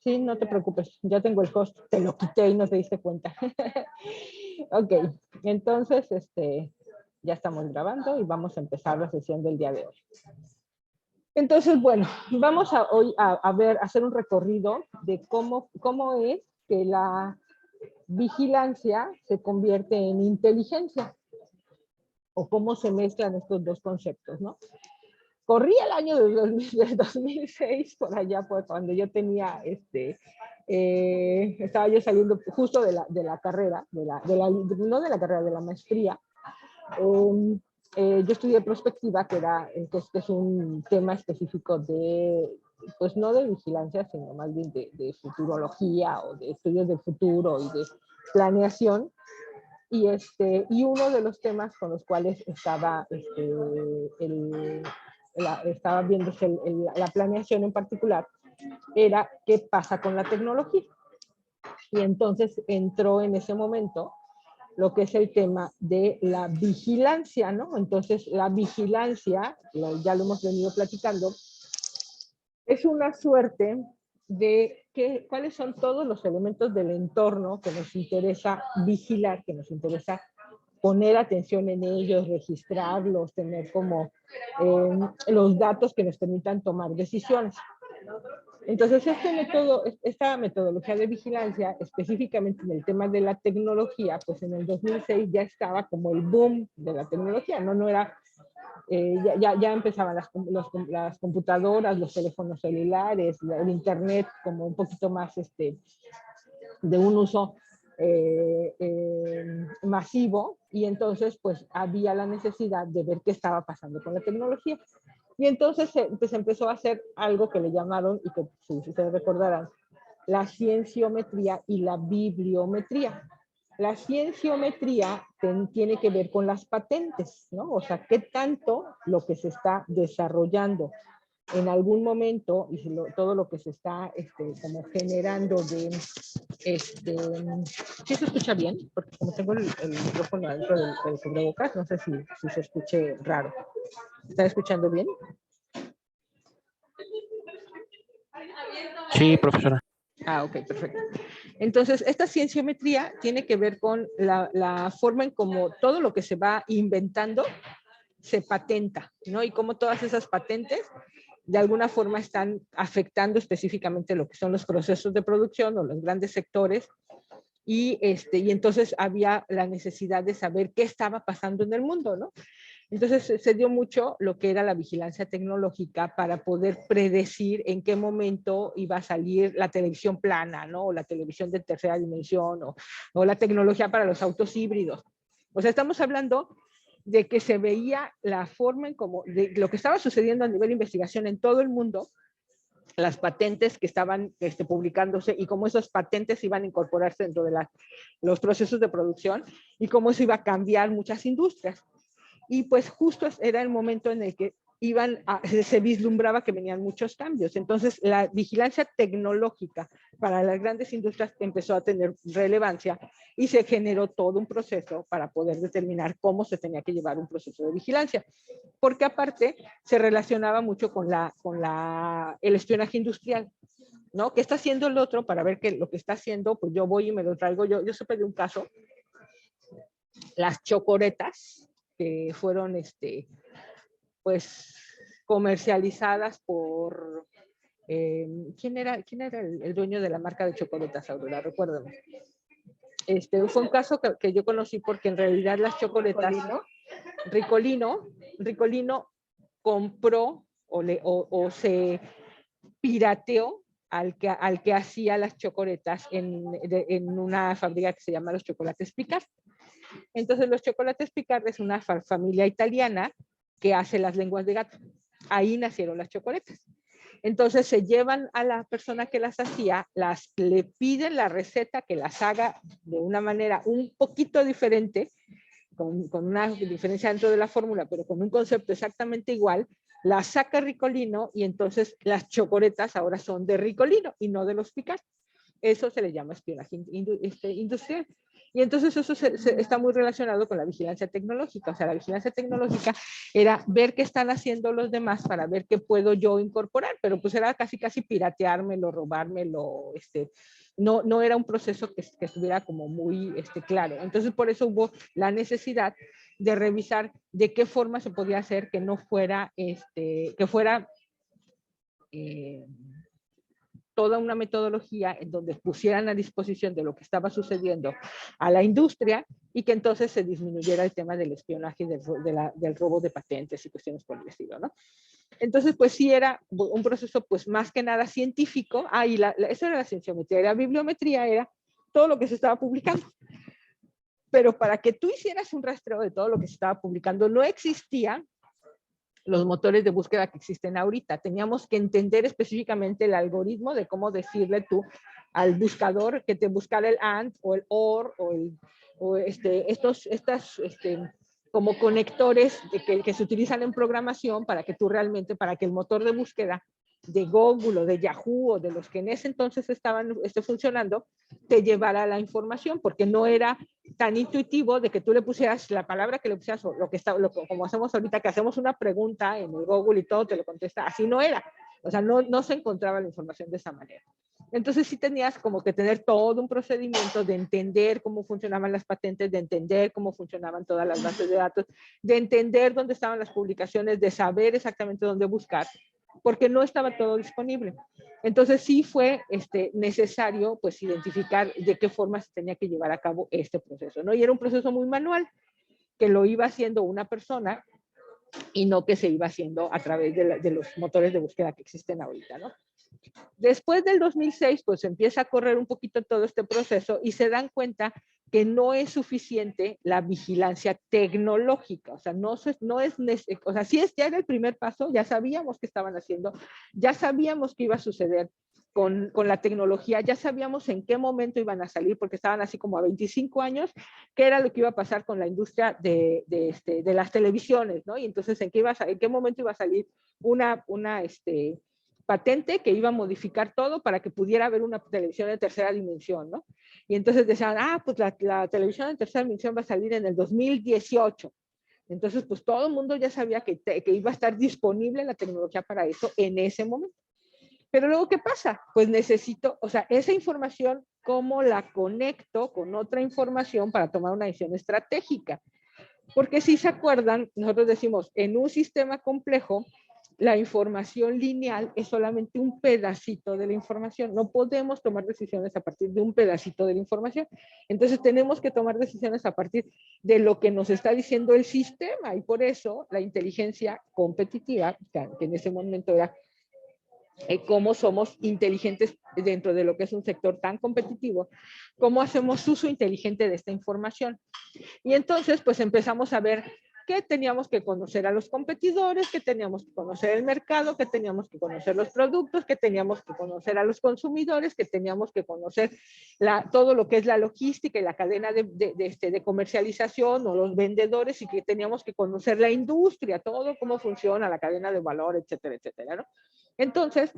Sí, no te preocupes, ya tengo el host, te lo quité y no te diste cuenta. Ok, entonces, ya estamos grabando y vamos a empezar la sesión del día de hoy. Entonces, bueno, vamos a hoy a ver, hacer un recorrido de cómo es que la vigilancia se convierte en inteligencia, o cómo se mezclan estos dos conceptos, ¿no? Corría el año de 2006, por allá, pues, cuando yo tenía, estaba yo saliendo justo de la carrera, no de la carrera, de la maestría. Yo estudié prospectiva, que es un tema específico de, pues no de vigilancia, sino más bien de futurología o de estudios del futuro y de planeación. Y uno de los temas con los cuales estaba, estaba viéndose la planeación en particular era qué pasa con la tecnología. Y entonces entró en ese momento lo que es el tema de la vigilancia, ¿no? Entonces la vigilancia, ya lo hemos venido platicando, es una suerte de cuáles son todos los elementos del entorno que nos interesa vigilar, que nos interesa poner atención en ellos, registrarlos, tener como los datos que nos permitan tomar decisiones. Entonces, esta metodología de vigilancia, específicamente en el tema de la tecnología, pues en el 2006 ya estaba como el boom de la tecnología, no era, ya empezaban las computadoras, los teléfonos celulares, el internet como un poquito más de un uso masivo, y entonces pues había la necesidad de ver qué estaba pasando con la tecnología. Y entonces pues empezó a hacer algo que le llamaron, y que si ustedes recordarán, la cienciometría y la bibliometría. La cienciometría tiene que ver con las patentes, ¿no? O sea, qué tanto lo que se está desarrollando en algún momento y todo lo que se está como generando de... ¿Sí se escucha bien? Porque como tengo el micrófono adentro del cubrebocas, no sé si se escuche raro. ¿Están escuchando bien? Sí, profesora. Ah, ok, perfecto. Entonces, esta cienciometría tiene que ver con la forma en cómo todo lo que se va inventando se patenta, ¿no? Y cómo todas esas patentes de alguna forma están afectando específicamente lo que son los procesos de producción o los grandes sectores. Y entonces había la necesidad de saber qué estaba pasando en el mundo, ¿no? Entonces se dio mucho lo que era la vigilancia tecnológica para poder predecir en qué momento iba a salir la televisión plana, ¿no? O la televisión de tercera dimensión, o la tecnología para los autos híbridos. O sea, estamos hablando de que se veía la forma en cómo, de lo que estaba sucediendo a nivel de investigación en todo el mundo, las patentes que estaban publicándose y cómo esas patentes iban a incorporarse dentro de los procesos de producción y cómo eso iba a cambiar muchas industrias. Y pues justo era el momento en el que se vislumbraba que venían muchos cambios. Entonces la vigilancia tecnológica para las grandes industrias empezó a tener relevancia y se generó todo un proceso para poder determinar cómo se tenía que llevar un proceso de vigilancia. Porque aparte se relacionaba mucho con el espionaje industrial, ¿no? ¿Qué está haciendo el otro para ver que lo que está haciendo? Pues yo voy y me lo traigo. Yo supe de un caso, las chocoretas, que fueron pues comercializadas por ¿quién era el dueño de la marca de chocoretas, Aurora? Recuérdame. Fue un caso que yo conocí, porque en realidad las chocoretas Ricolino compró o se pirateó al que hacía las chocoretas en una fábrica que se llama Los Chocolates Picard. Entonces, los Chocolates Picard es una familia italiana que hace las lenguas de gato. Ahí nacieron las chocoletas. Entonces se llevan a la persona que las hacía, le piden la receta que las haga de una manera un poquito diferente, con una diferencia dentro de la fórmula, pero con un concepto exactamente igual, la saca Ricolino, y entonces las chocoletas ahora son de Ricolino y no de los Picard. Eso se le llama espionaje industrial. Y entonces eso está muy relacionado con la vigilancia tecnológica. O sea, la vigilancia tecnológica era ver qué están haciendo los demás para ver qué puedo yo incorporar, pero pues era casi pirateármelo, robármelo, no era un proceso que estuviera como muy claro. Entonces por eso hubo la necesidad de revisar de qué forma se podía hacer que no fuera, que fuera toda una metodología en donde pusieran a disposición de lo que estaba sucediendo a la industria y que entonces se disminuyera el tema del espionaje y del robo de patentes y cuestiones por el estilo, ¿no? Entonces, pues sí era un proceso, pues más que nada científico. Y eso era la cienciometría. La bibliometría era todo lo que se estaba publicando. Pero para que tú hicieras un rastreo de todo lo que se estaba publicando, no existían los motores de búsqueda que existen ahorita. Teníamos que entender específicamente el algoritmo de cómo decirle tú al buscador que te buscara el AND o el OR o estas como conectores que se utilizan en programación para que tú realmente, para que el motor de búsqueda de Google o de Yahoo o de los que en ese entonces estaban funcionando, te llevara la información, porque no era tan intuitivo de que tú le pusieras la palabra que le pusieras, o como hacemos ahorita, que hacemos una pregunta en el Google y todo te lo contesta, así no era. O sea, no se encontraba la información de esa manera. Entonces sí tenías como que tener todo un procedimiento de entender cómo funcionaban las patentes, de entender cómo funcionaban todas las bases de datos, de entender dónde estaban las publicaciones, de saber exactamente dónde buscar, porque no estaba todo disponible. Entonces sí fue necesario pues identificar de qué forma se tenía que llevar a cabo este proceso, ¿no? Y era un proceso muy manual, que lo iba haciendo una persona y no que se iba haciendo a través de los motores de búsqueda que existen ahorita, ¿no? Después del 2006, pues empieza a correr un poquito todo este proceso y se dan cuenta que no es suficiente la vigilancia tecnológica. O sea, o sea, sí ya era el primer paso, ya sabíamos qué estaban haciendo, ya sabíamos qué iba a suceder con la tecnología, ya sabíamos en qué momento iban a salir, porque estaban así como a 25 años, qué era lo que iba a pasar con la industria de las televisiones, ¿no? Y entonces, ¿en qué momento iba a salir una patente que iba a modificar todo para que pudiera haber una televisión de tercera dimensión, ¿no? Y entonces decían, pues la televisión de tercera dimensión va a salir en el 2018. Entonces, pues todo el mundo ya sabía que iba a estar disponible la tecnología para eso en ese momento. Pero luego, ¿qué pasa? Pues necesito, o sea, esa información, ¿cómo la conecto con otra información para tomar una decisión estratégica? Porque si se acuerdan, nosotros decimos, en un sistema complejo, la información lineal es solamente un pedacito de la información. No podemos tomar decisiones a partir de un pedacito de la información. Entonces tenemos que tomar decisiones a partir de lo que nos está diciendo el sistema. Y por eso la inteligencia competitiva, que en ese momento era cómo somos inteligentes dentro de lo que es un sector tan competitivo, cómo hacemos uso inteligente de esta información. Y entonces, pues empezamos a ver que teníamos que conocer a los competidores, que teníamos que conocer el mercado, que teníamos que conocer los productos, que teníamos que conocer a los consumidores, que teníamos que conocer todo lo que es la logística y la cadena de comercialización o los vendedores, y que teníamos que conocer la industria, todo cómo funciona la cadena de valor, etcétera, etcétera, ¿no? Entonces,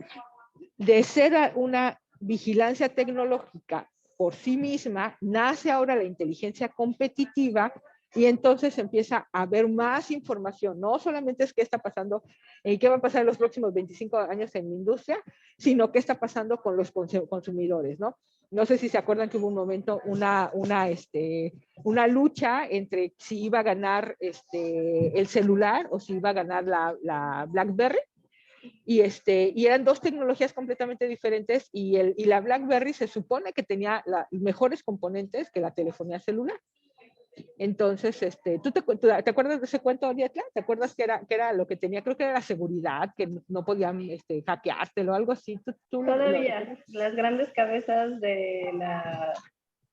de ser una vigilancia tecnológica por sí misma, nace ahora la inteligencia competitiva, y entonces empieza a haber más información. No solamente es qué está pasando y qué va a pasar en los próximos 25 años en la industria, sino qué está pasando con los consumidores, ¿no? No sé si se acuerdan que hubo un momento, una lucha entre si iba a ganar el celular o si iba a ganar la BlackBerry. Y eran dos tecnologías completamente diferentes, y la BlackBerry se supone que tenía mejores componentes que la telefonía celular. Entonces, ¿tú te acuerdas de ese cuento, Ariadna? ¿Te acuerdas que era lo que tenía? Creo que era la seguridad, que no podían hackeártelo o algo así. Todavía las grandes cabezas de la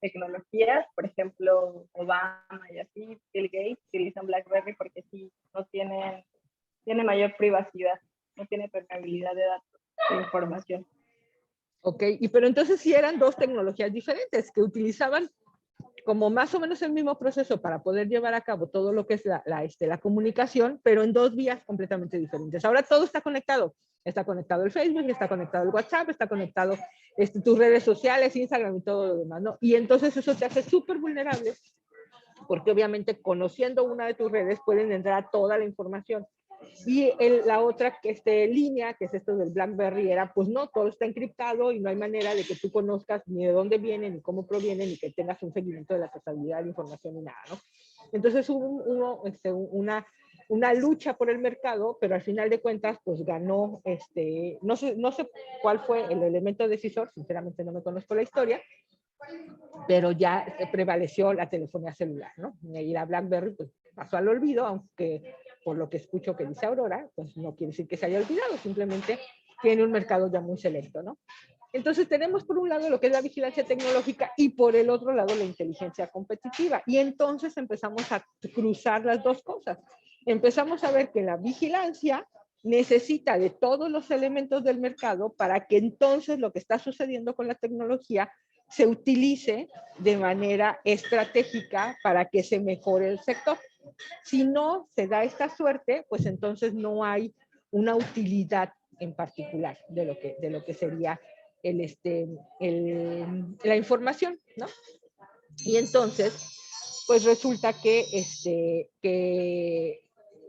tecnología, por ejemplo, Obama y así, Bill Gates, utilizan BlackBerry porque sí, no tiene mayor privacidad, no tiene permeabilidad de datos, de información. Ok, pero entonces sí eran dos tecnologías diferentes que utilizaban como más o menos el mismo proceso para poder llevar a cabo todo lo que es la comunicación, pero en dos vías completamente diferentes. Ahora todo está conectado. Está conectado el Facebook, está conectado el WhatsApp, está conectado tus redes sociales, Instagram y todo lo demás, ¿no? Y entonces eso te hace súper vulnerable, porque obviamente conociendo una de tus redes pueden entrar toda la información. Y la otra línea, que es esto del BlackBerry, era pues no, todo está encriptado y no hay manera de que tú conozcas ni de dónde viene, ni cómo proviene, ni que tengas un seguimiento de la trazabilidad de la información ni nada, ¿no? Entonces hubo una lucha por el mercado, pero al final de cuentas pues ganó, no sé cuál fue el elemento decisor, sinceramente no me conozco la historia, pero ya prevaleció la telefonía celular, ¿no? Y la BlackBerry pues pasó al olvido, aunque por lo que escucho que dice Aurora, pues no quiere decir que se haya olvidado, simplemente tiene un mercado ya muy selecto, ¿no? Entonces tenemos por un lado lo que es la vigilancia tecnológica y por el otro lado la inteligencia competitiva. Y entonces empezamos a cruzar las dos cosas. Empezamos a ver que la vigilancia necesita de todos los elementos del mercado para que entonces lo que está sucediendo con la tecnología se utilice de manera estratégica para que se mejore el sector. Si no se da esta suerte, pues entonces no hay una utilidad en particular de lo que sería la información, ¿no? Y entonces, pues resulta que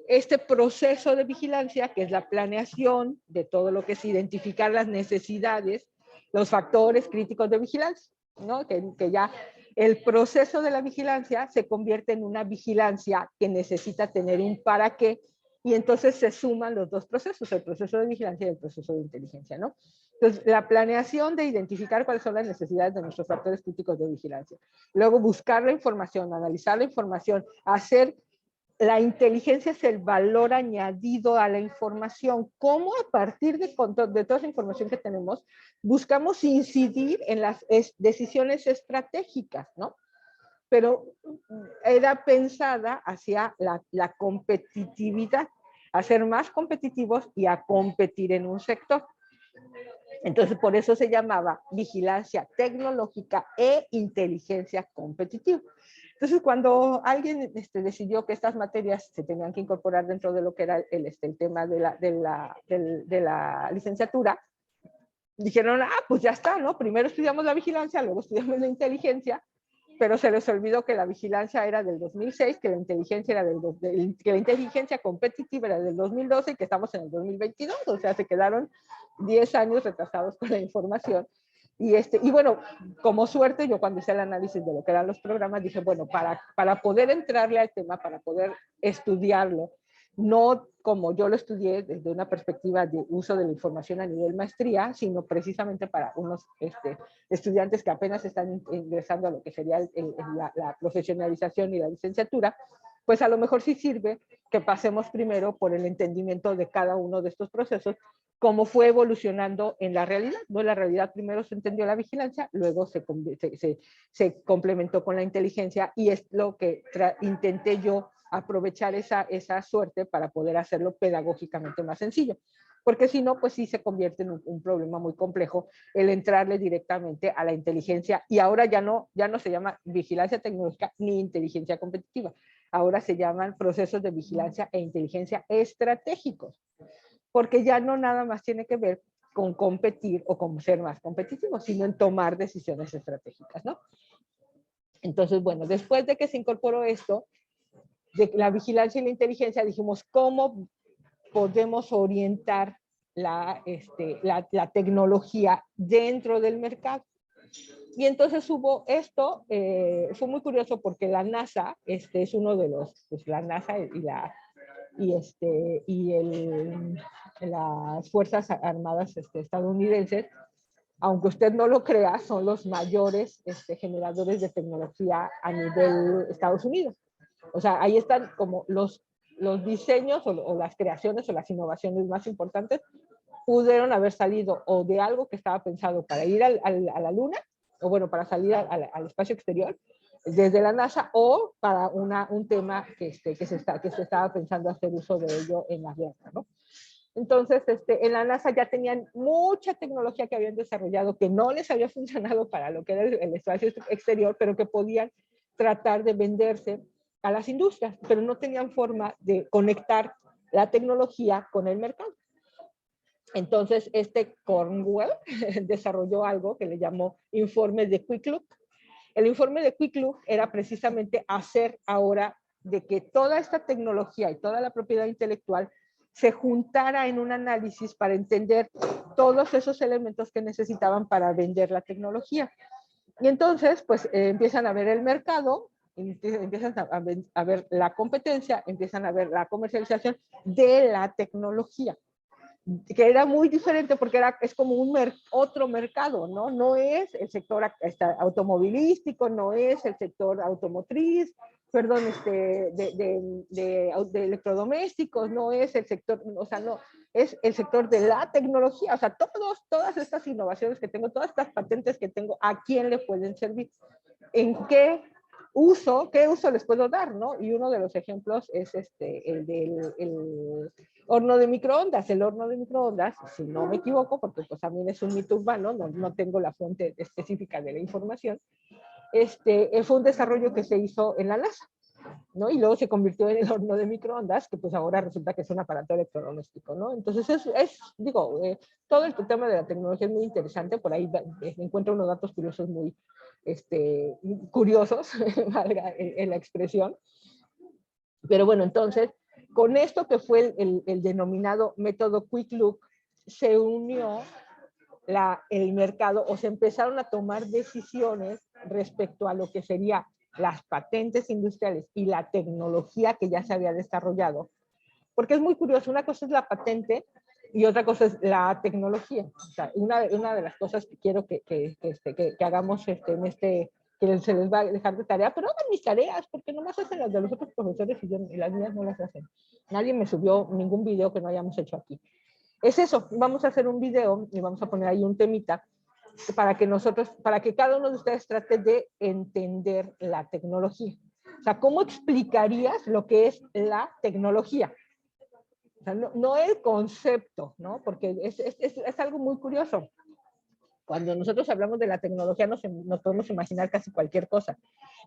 este proceso de vigilancia, que es la planeación de todo lo que es identificar las necesidades, los factores críticos de vigilancia, ¿no? Que ya el proceso de la vigilancia se convierte en una vigilancia que necesita tener un para qué, y entonces se suman los dos procesos, el proceso de vigilancia y el proceso de inteligencia, ¿no? Entonces, la planeación de identificar cuáles son las necesidades de nuestros factores críticos de vigilancia. Luego, buscar la información, analizar la información, hacer la inteligencia es el valor añadido a la información. ¿Cómo a partir de toda esa información que tenemos buscamos incidir en las decisiones estratégicas, ¿no? Pero era pensada hacia la competitividad, a ser más competitivos y a competir en un sector. Entonces, por eso se llamaba vigilancia tecnológica e inteligencia competitiva. Entonces, cuando alguien decidió que estas materias se tenían que incorporar dentro de lo que era el tema de la licenciatura, dijeron, pues ya está, ¿no? Primero estudiamos la vigilancia, luego estudiamos la inteligencia, pero se les olvidó que la vigilancia era del 2006, que la inteligencia era que la inteligencia competitiva era del 2012 y que estamos en el 2022, o sea, se quedaron 10 años retrasados con la información. Y bueno, como suerte, yo cuando hice el análisis de lo que eran los programas, dije, bueno, para poder entrarle al tema, para poder estudiarlo, no como yo lo estudié desde una perspectiva de uso de la información a nivel maestría, sino precisamente para unos estudiantes que apenas están ingresando a lo que sería la profesionalización y la licenciatura, pues a lo mejor sí sirve que pasemos primero por el entendimiento de cada uno de estos procesos, cómo fue evolucionando en la realidad, ¿no? La realidad primero se entendió la vigilancia, luego se complementó con la inteligencia, y es lo que intenté yo aprovechar esa suerte para poder hacerlo pedagógicamente más sencillo. Porque si no, pues sí se convierte en un problema muy complejo el entrarle directamente a la inteligencia, y ahora ya no se llama vigilancia tecnológica ni inteligencia competitiva, ahora se llaman procesos de vigilancia e inteligencia estratégicos, porque ya no nada más tiene que ver con competir o con ser más competitivos, sino en tomar decisiones estratégicas, ¿no? Entonces, bueno, después de que se incorporó esto, de la vigilancia y la inteligencia, dijimos, ¿cómo podemos orientar la tecnología dentro del mercado? Y entonces hubo esto, fue muy curioso porque la NASA, es uno de los, pues la NASA las Fuerzas Armadas estadounidenses, aunque usted no lo crea, son los mayores generadores de tecnología a nivel Estados Unidos. O sea, ahí están como los diseños o las creaciones o las innovaciones más importantes pudieron haber salido o de algo que estaba pensado para ir a la Luna, o bueno, para salir al espacio exterior desde la NASA, o para un tema que se estaba pensando hacer uso de ello en la Tierra, ¿no? Entonces, en la NASA ya tenían mucha tecnología que habían desarrollado que no les había funcionado para lo que era el espacio exterior, pero que podían tratar de venderse a las industrias, pero no tenían forma de conectar la tecnología con el mercado. Entonces, Cornwell desarrolló algo que le llamó informe de Quick Look. El informe de Quick Look era precisamente hacer ahora de que toda esta tecnología y toda la propiedad intelectual se juntara en un análisis para entender todos esos elementos que necesitaban para vender la tecnología. Y entonces, pues empiezan a ver el mercado, empiezan a ver la competencia, empiezan a ver la comercialización de la tecnología, que era muy diferente porque es como otro mercado, ¿no? No es el sector automovilístico, no es el sector automotriz, perdón, de electrodomésticos, no es el sector, o sea, no, es el sector de la tecnología, o sea, todas estas innovaciones que tengo, todas estas patentes que tengo, ¿a quién le pueden servir? ¿En qué uso les puedo dar, ¿no? Y uno de los ejemplos es el del horno de microondas. El horno de microondas, si no me equivoco, porque pues también es un mito urbano, no tengo la fuente específica de la información, fue un desarrollo que se hizo en la NASA, ¿no? Y luego se convirtió en el horno de microondas, que pues ahora resulta que es un aparato electrodoméstico, ¿no? Entonces digo, todo el tema de la tecnología es muy interesante, por ahí encuentro unos datos curiosos muy curiosos, valga en la expresión. Pero bueno, entonces, con esto que fue el denominado método Quick Look, se unió el mercado o se empezaron a tomar decisiones respecto a lo que sería las patentes industriales y la tecnología que ya se había desarrollado. Porque es muy curioso, una cosa es la patente y otra cosa es la tecnología. O sea, una de las cosas que quiero que hagamos que se les va a dejar de tarea, pero hagan mis tareas, porque nomás hacen las de los otros profesores y las mías no las hacen. Nadie me subió ningún video que no hayamos hecho aquí. Es eso, vamos a hacer un video y vamos a poner ahí un temita para que cada uno de ustedes trate de entender la tecnología. O sea, ¿cómo explicarías lo que es la tecnología? O sea, no el concepto, ¿no? Porque es algo muy curioso. Cuando nosotros hablamos de la tecnología nos podemos imaginar casi cualquier cosa.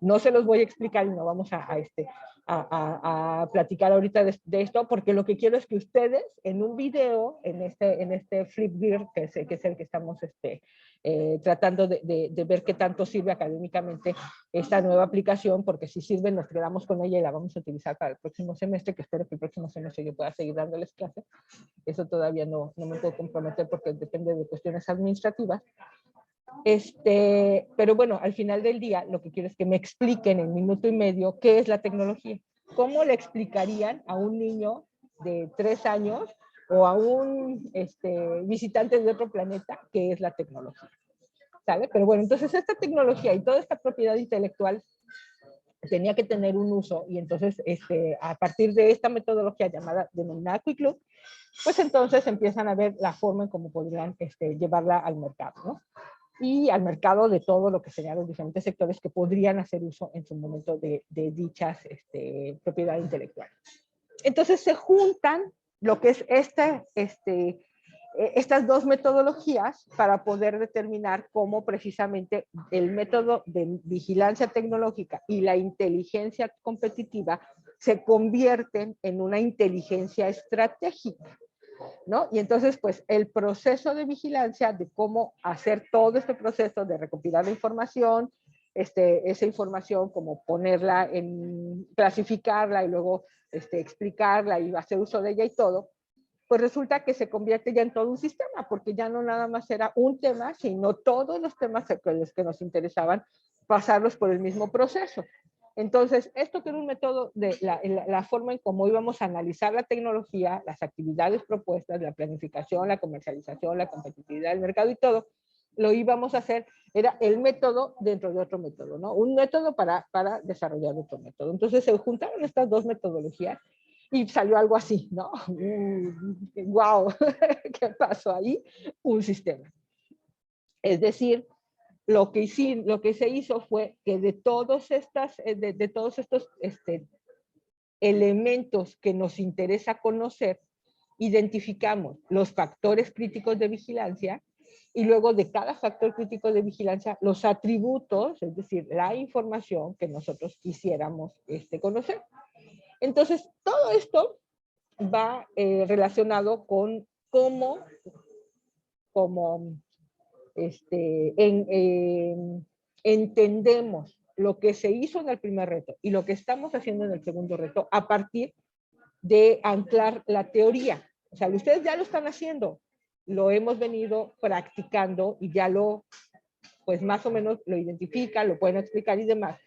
No se los voy a explicar y no vamos a platicar ahorita de esto, porque lo que quiero es que ustedes en un video, en este Flipgrid, que es el que estamos tratando de ver qué tanto sirve académicamente esta nueva aplicación, porque si sirve nos quedamos con ella y la vamos a utilizar para el próximo semestre, que espero que el próximo semestre yo pueda seguir dándoles clases. Eso todavía no me puedo comprometer porque depende de cuestiones administrativas. Pero bueno, al final del día lo que quiero es que me expliquen en minuto y medio qué es la tecnología. ¿Cómo le explicarían a un niño de 3 años o a un visitante de otro planeta qué es la tecnología? ¿Sale? Pero bueno, entonces esta tecnología y toda esta propiedad intelectual tenía que tener un uso, y entonces a partir de esta metodología denominada Quick Look, pues entonces empiezan a ver la forma en cómo podrían llevarla al mercado, ¿no? Y al mercado de todo lo que serían los diferentes sectores que podrían hacer uso en su momento de dichas propiedad intelectual. Entonces se juntan lo que es estas dos metodologías para poder determinar cómo precisamente el método de vigilancia tecnológica y la inteligencia competitiva se convierten en una inteligencia estratégica, ¿no? Y entonces, pues, el proceso de vigilancia, de cómo hacer todo este proceso de recopilar la información, esa información, como ponerla clasificarla y luego explicarla y hacer uso de ella y todo, pues resulta que se convierte ya en todo un sistema, porque ya no nada más era un tema, sino todos los temas que nos interesaban, pasarlos por el mismo proceso. Entonces, esto que era un método de la forma en cómo íbamos a analizar la tecnología, las actividades propuestas, la planificación, la comercialización, la competitividad del mercado y todo, lo íbamos a hacer, era el método dentro de otro método, ¿no? Un método para desarrollar otro método. Entonces, se juntaron estas dos metodologías y salió algo así, ¿no? ¡Wow! ¿Qué pasó ahí? Un sistema. Es decir, lo que se hizo fue que de todos estos elementos que nos interesa conocer, identificamos los factores críticos de vigilancia y luego de cada factor crítico de vigilancia los atributos, es decir, la información que nosotros quisiéramos conocer. Entonces, todo esto va relacionado con cómo entendemos lo que se hizo en el primer reto y lo que estamos haciendo en el segundo reto a partir de anclar la teoría. O sea, ustedes ya lo están haciendo, lo hemos venido practicando y ya pues más o menos lo identifican, lo pueden explicar y demás,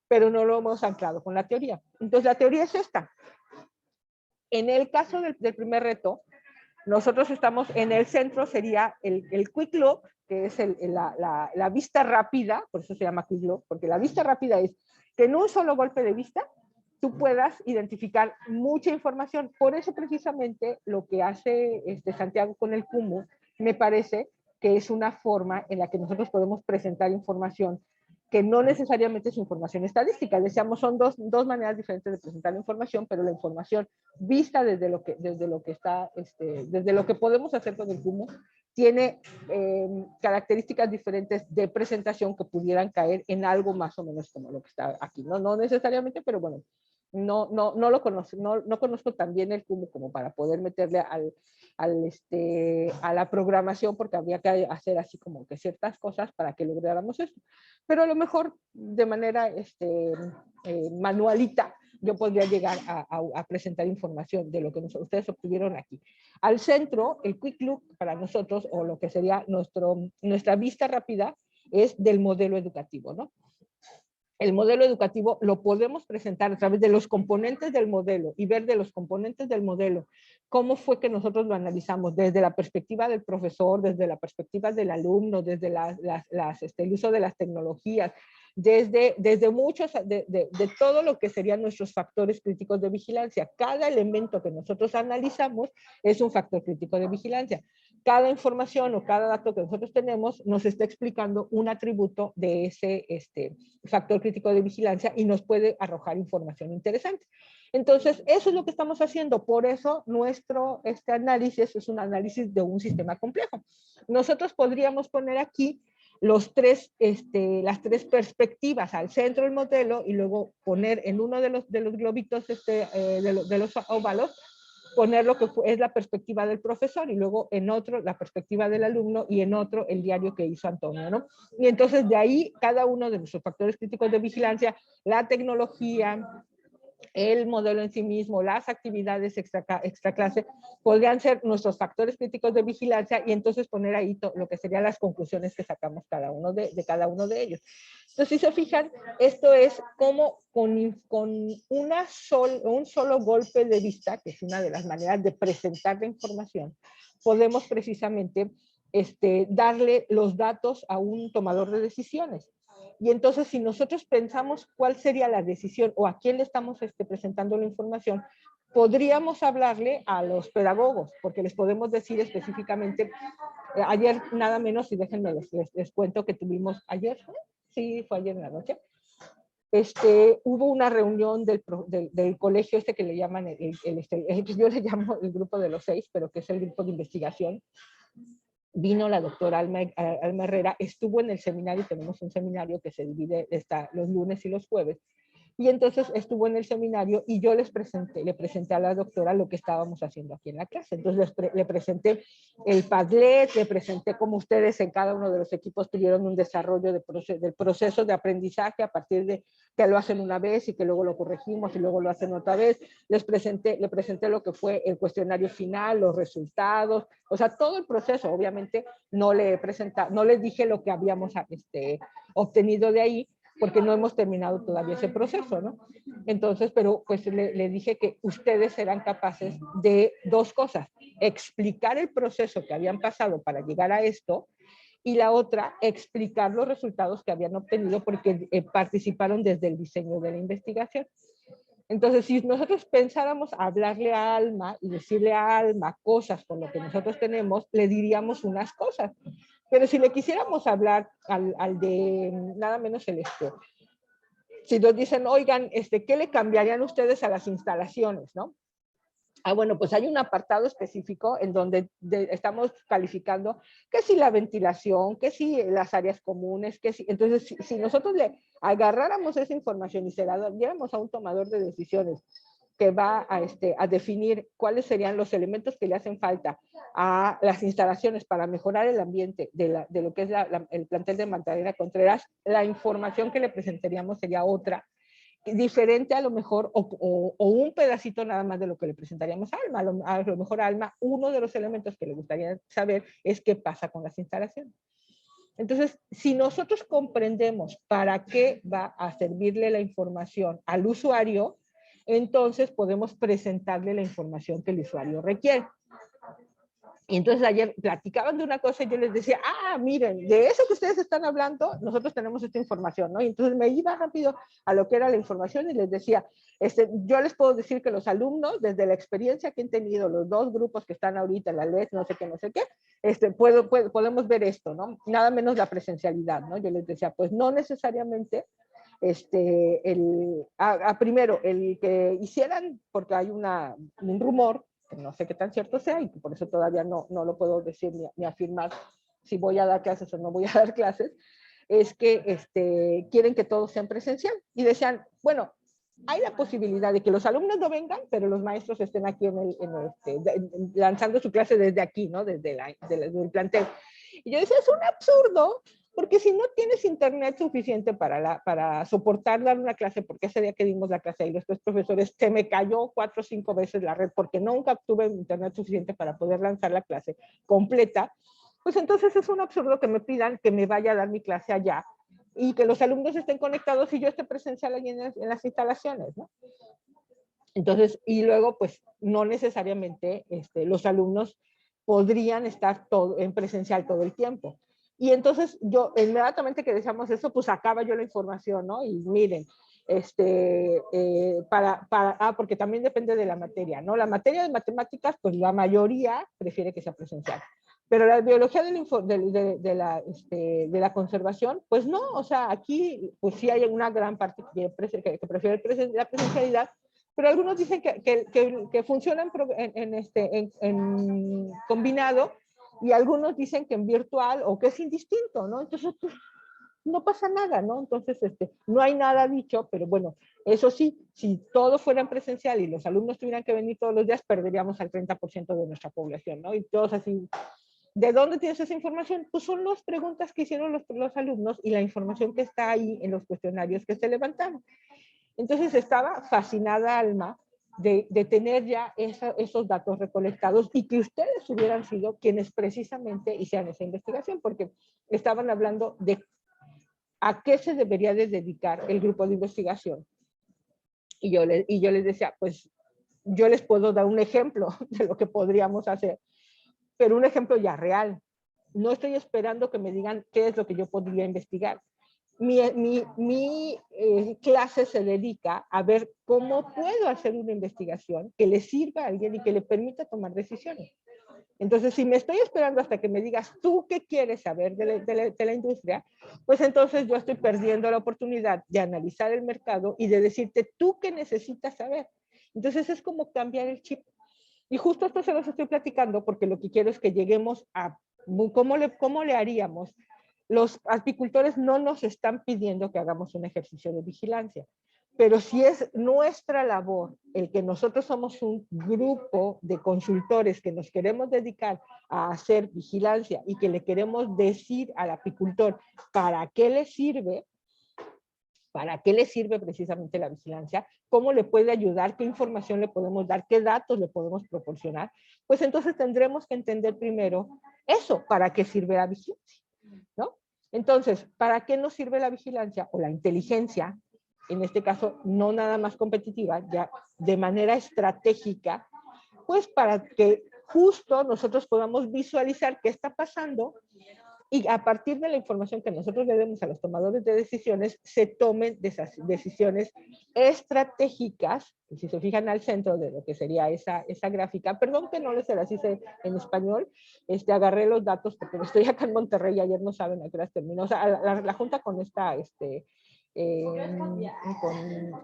pero no lo hemos anclado con la teoría. Entonces, la teoría es esta. En el caso del primer reto, nosotros estamos en el centro, sería el Quick Look, que es la vista rápida, por eso se llama Quick Look, porque la vista rápida es que en un solo golpe de vista tú puedas identificar mucha información. Por eso precisamente lo que hace Santiago con el CUMU, me parece que es una forma en la que nosotros podemos presentar información que no necesariamente es información estadística. Decíamos, son dos maneras diferentes de presentar la información, pero la información vista desde lo que está, desde lo que podemos hacer con el CUMU, tiene características diferentes de presentación que pudieran caer en algo más o menos como lo que está aquí. No necesariamente, pero bueno, no lo conozco, no conozco tan bien el CUMU como para poder meterle a la programación, porque habría que hacer así como que ciertas cosas para que lográramos esto. Pero a lo mejor de manera manualita yo podría llegar a presentar información de lo que ustedes obtuvieron aquí. Al centro, el Quick Look para nosotros, o lo que sería nuestra vista rápida, es del modelo educativo, ¿no? El modelo educativo lo podemos presentar a través de los componentes del modelo y ver de los componentes del modelo cómo fue que nosotros lo analizamos desde la perspectiva del profesor, desde la perspectiva del alumno, desde el uso de las tecnologías, desde muchos, de todo lo que serían nuestros factores críticos de vigilancia. Cada elemento que nosotros analizamos es un factor crítico de vigilancia. Cada información o cada dato que nosotros tenemos nos está explicando un atributo de ese factor crítico de vigilancia y nos puede arrojar información interesante. Entonces, eso es lo que estamos haciendo. Por eso, este análisis es un análisis de un sistema complejo. Nosotros podríamos poner aquí las tres perspectivas, al centro del modelo, y luego poner en uno de los globitos de los óvalos, poner lo que es la perspectiva del profesor, y luego en otro la perspectiva del alumno, y en otro el diario que hizo Antonio, ¿no? Y entonces de ahí cada uno de nuestros factores críticos de vigilancia, la tecnología, el modelo en sí mismo, las actividades extra clase, podrían ser nuestros factores críticos de vigilancia, y entonces poner ahí lo que serían las conclusiones que sacamos cada uno de ellos. Entonces, si se fijan, esto es como con un solo golpe de vista, que es una de las maneras de presentar la información, podemos precisamente darle los datos a un tomador de decisiones. Y entonces, si nosotros pensamos cuál sería la decisión o a quién le estamos presentando la información, podríamos hablarle a los pedagogos, porque les podemos decir específicamente, ayer nada menos, y déjenme les cuento que tuvimos ayer, sí, fue ayer en la noche, hubo una reunión del colegio que le llaman, yo le llamo el grupo de los 6, pero que es el grupo de investigación. Vino la doctora Alma Herrera, estuvo en el seminario, tenemos un seminario que se divide los lunes y los jueves, y entonces estuvo en el seminario y yo le presenté a la doctora lo que estábamos haciendo aquí en la clase. Entonces le presenté el Padlet, le presenté cómo ustedes en cada uno de los equipos tuvieron un desarrollo del proceso de aprendizaje a partir de que lo hacen una vez y que luego lo corregimos y luego lo hacen otra vez. Le presenté lo que fue el cuestionario final, los resultados, o sea, todo el proceso. Obviamente no les dije lo que habíamos obtenido de ahí, porque no hemos terminado todavía ese proceso, ¿no? Entonces, pero pues le dije que ustedes eran capaces de dos cosas: explicar el proceso que habían pasado para llegar a esto, y la otra, explicar los resultados que habían obtenido porque participaron desde el diseño de la investigación. Entonces, si nosotros pensáramos hablarle a Alma y decirle a Alma cosas con lo que nosotros tenemos, le diríamos unas cosas. Pero si le quisiéramos hablar al de nada menos el si nos dicen, oigan, ¿qué le cambiarían ustedes a las instalaciones, no? Bueno, pues hay un apartado específico en donde estamos calificando que si la ventilación, que si las áreas comunes, que si... Entonces, si nosotros le agarráramos esa información y se la diéramos a un tomador de decisiones que va a definir cuáles serían los elementos que le hacen falta a las instalaciones para mejorar el ambiente de lo que es el plantel de Magdalena Contreras, la información que le presentaríamos sería otra, diferente a lo mejor, o un pedacito nada más de lo que le presentaríamos a Alma. A lo mejor a Alma, uno de los elementos que le gustaría saber es qué pasa con las instalaciones. Entonces, si nosotros comprendemos para qué va a servirle la información al usuario, entonces podemos presentarle la información que el usuario requiere. Y entonces ayer platicaban de una cosa y yo les decía, miren, de eso que ustedes están hablando, nosotros tenemos esta información, ¿no? Y entonces me iba rápido a lo que era la información y les decía, yo les puedo decir que los alumnos, desde la experiencia que han tenido, los dos grupos que están ahorita en la LED, no sé qué, podemos ver esto, ¿no? Nada menos la presencialidad, ¿no? Yo les decía, pues no necesariamente, primero, el que hicieran, porque hay un rumor, que no sé qué tan cierto sea y que por eso todavía no lo puedo decir ni afirmar si voy a dar clases o no voy a dar clases, es que quieren que todo sea en presencial. Y decían, bueno, hay la posibilidad de que los alumnos no vengan, pero los maestros estén aquí lanzando su clase desde aquí, ¿no? Desde el plantel. Y yo decía, es un absurdo, porque si no tienes internet suficiente para soportar dar una clase, porque ese día que dimos la clase y los tres profesores, se me cayó 4 o 5 veces la red, porque nunca tuve internet suficiente para poder lanzar la clase completa, pues entonces es un absurdo que me pidan que me vaya a dar mi clase allá y que los alumnos estén conectados y yo esté presencial allí en las instalaciones, ¿no? Entonces, y luego, pues, no necesariamente los alumnos podrían estar en presencial todo el tiempo. Y entonces yo, inmediatamente que decíamos eso, pues sacaba yo la información, ¿no? Y miren, porque también depende de la materia, ¿no? La materia de matemáticas, pues la mayoría prefiere que sea presencial. Pero la biología de la conservación, pues no, o sea, aquí pues sí hay una gran parte que prefiere la presencialidad, pero algunos dicen que funciona en combinado y algunos dicen que en virtual o que es indistinto, ¿no? Entonces, pues, no pasa nada, ¿no? Entonces, no hay nada dicho, pero bueno, eso sí, si todo fuera en presencial y los alumnos tuvieran que venir todos los días, perderíamos al 30% de nuestra población, ¿no? Y todos así, ¿de dónde tienes esa información? Pues son las preguntas que hicieron los alumnos y la información que está ahí en los cuestionarios que se levantaron. Entonces estaba fascinada Alma de tener ya esos datos recolectados y que ustedes hubieran sido quienes precisamente hicieran esa investigación, porque estaban hablando de a qué se debería de dedicar el grupo de investigación. Y yo les decía, pues yo les puedo dar un ejemplo de lo que podríamos hacer, pero un ejemplo ya real. No estoy esperando que me digan qué es lo que yo podría investigar. Mi clase se dedica a ver cómo puedo hacer una investigación que le sirva a alguien y que le permita tomar decisiones. Entonces, si me estoy esperando hasta que me digas tú qué quieres saber de la industria, pues entonces yo estoy perdiendo la oportunidad de analizar el mercado y de decirte tú qué necesitas saber. Entonces, es como cambiar el chip. Y justo esto se los estoy platicando porque lo que quiero es que lleguemos a cómo le haríamos. Los apicultores no nos están pidiendo que hagamos un ejercicio de vigilancia, pero si es nuestra labor el que nosotros somos un grupo de consultores que nos queremos dedicar a hacer vigilancia y que le queremos decir al apicultor para qué le sirve precisamente la vigilancia, cómo le puede ayudar, qué información le podemos dar, qué datos le podemos proporcionar, pues entonces tendremos que entender primero eso, para qué sirve la vigilancia, ¿no? Entonces, ¿para qué nos sirve la vigilancia o la inteligencia? En este caso, no nada más competitiva, ya de manera estratégica, pues para que justo nosotros podamos visualizar qué está pasando y a partir de la información que nosotros le demos a los tomadores de decisiones, se tomen decisiones estratégicas, y si se fijan al centro de lo que sería esa gráfica, perdón que no les las hice en español, agarré los datos porque estoy acá en Monterrey y ayer no saben a qué horas terminó, o sea, la junta con esta,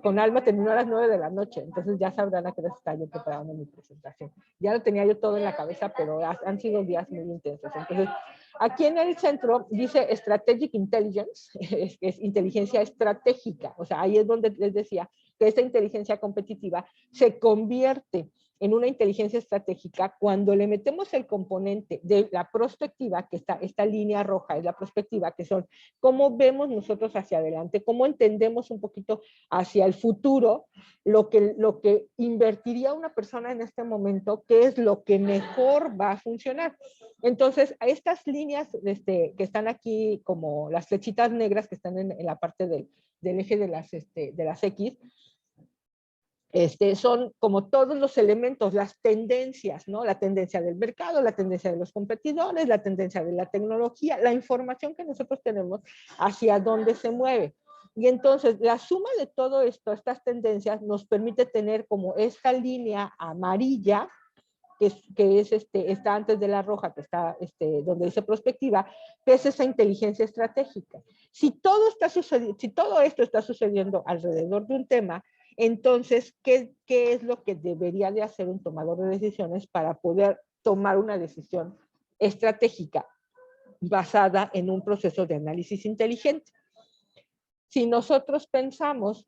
con Alma terminó a las 9 de la noche, entonces ya sabrán a qué hora está yo preparando mi presentación. Ya lo tenía yo todo en la cabeza, pero han sido días muy intensos. Entonces, aquí en el centro dice Strategic Intelligence, es inteligencia estratégica, o sea, ahí es donde les decía que esta inteligencia competitiva se convierte en una inteligencia estratégica cuando le metemos el componente de la prospectiva, que está esta línea roja es la prospectiva, que son cómo vemos nosotros hacia adelante, cómo entendemos un poquito hacia el futuro, lo que invertiría una persona en este momento, qué es lo que mejor va a funcionar. Entonces, a estas líneas que están aquí como las flechitas negras que están en la parte del eje de las X, son como todos los elementos, las tendencias, ¿no? La tendencia del mercado, la tendencia de los competidores, la tendencia de la tecnología, la información que nosotros tenemos hacia dónde se mueve. Y entonces la suma de todo esto, estas tendencias, nos permite tener como esta línea amarilla, que está antes de la roja, que está donde dice prospectiva, que es esa inteligencia estratégica. Si todo esto está sucediendo alrededor de un tema, entonces, ¿qué es lo que debería de hacer un tomador de decisiones para poder tomar una decisión estratégica basada en un proceso de análisis inteligente? Si nosotros pensamos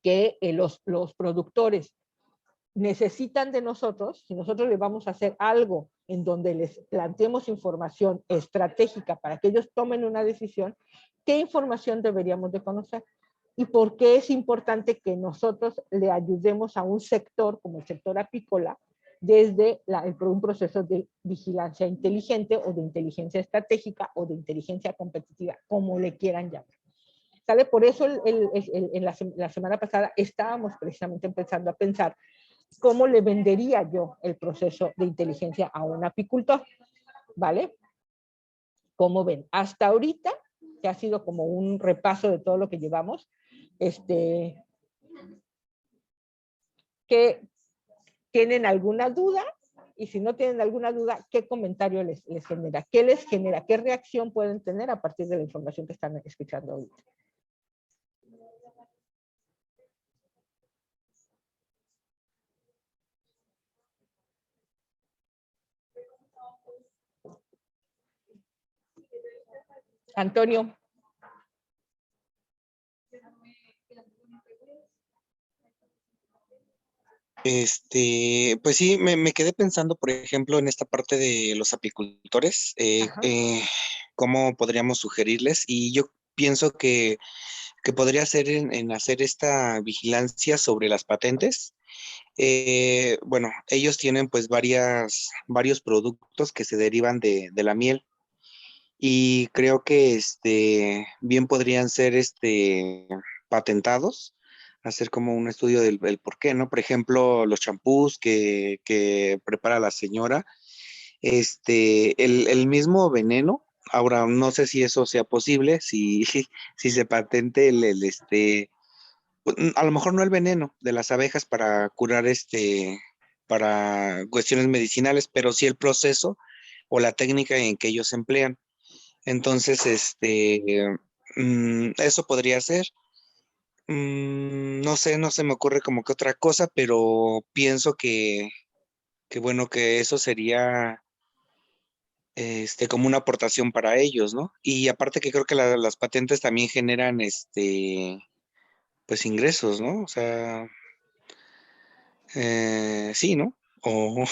que los productores necesitan de nosotros, si nosotros les vamos a hacer algo en donde les planteemos información estratégica para que ellos tomen una decisión, ¿qué información deberíamos de conocer? Y por qué es importante que nosotros le ayudemos a un sector como el sector apícola desde un proceso de vigilancia inteligente o de inteligencia estratégica o de inteligencia competitiva, como le quieran llamar. ¿Sale? Por eso en la semana pasada estábamos precisamente empezando a pensar cómo le vendería yo el proceso de inteligencia a un apicultor, ¿vale? ¿Cómo ven? Hasta ahorita, que ha sido como un repaso de todo lo que llevamos, que tienen alguna duda, y si no tienen alguna duda, ¿qué comentario les genera? ¿Qué les genera? ¿Qué reacción pueden tener a partir de la información que están escuchando ahorita? Antonio. Pues sí, me quedé pensando, por ejemplo, en esta parte de los apicultores, cómo podríamos sugerirles, y yo pienso que podría ser en hacer esta vigilancia sobre las patentes. Bueno, ellos tienen pues varios productos que se derivan de la miel, y creo que bien podrían ser patentados, hacer como un estudio del por qué, ¿no? Por ejemplo, los champús que prepara la señora, el mismo veneno. Ahora, no sé si eso sea posible, si, si se patente a lo mejor no el veneno de las abejas para curar para cuestiones medicinales, pero sí el proceso o la técnica en que ellos emplean. Entonces, eso podría ser. No sé, no se me ocurre como que otra cosa, pero pienso que bueno, que eso sería como una aportación para ellos, ¿no? Y aparte que creo que las patentes también generan pues ingresos, ¿no? O sea, sí, ¿no? O,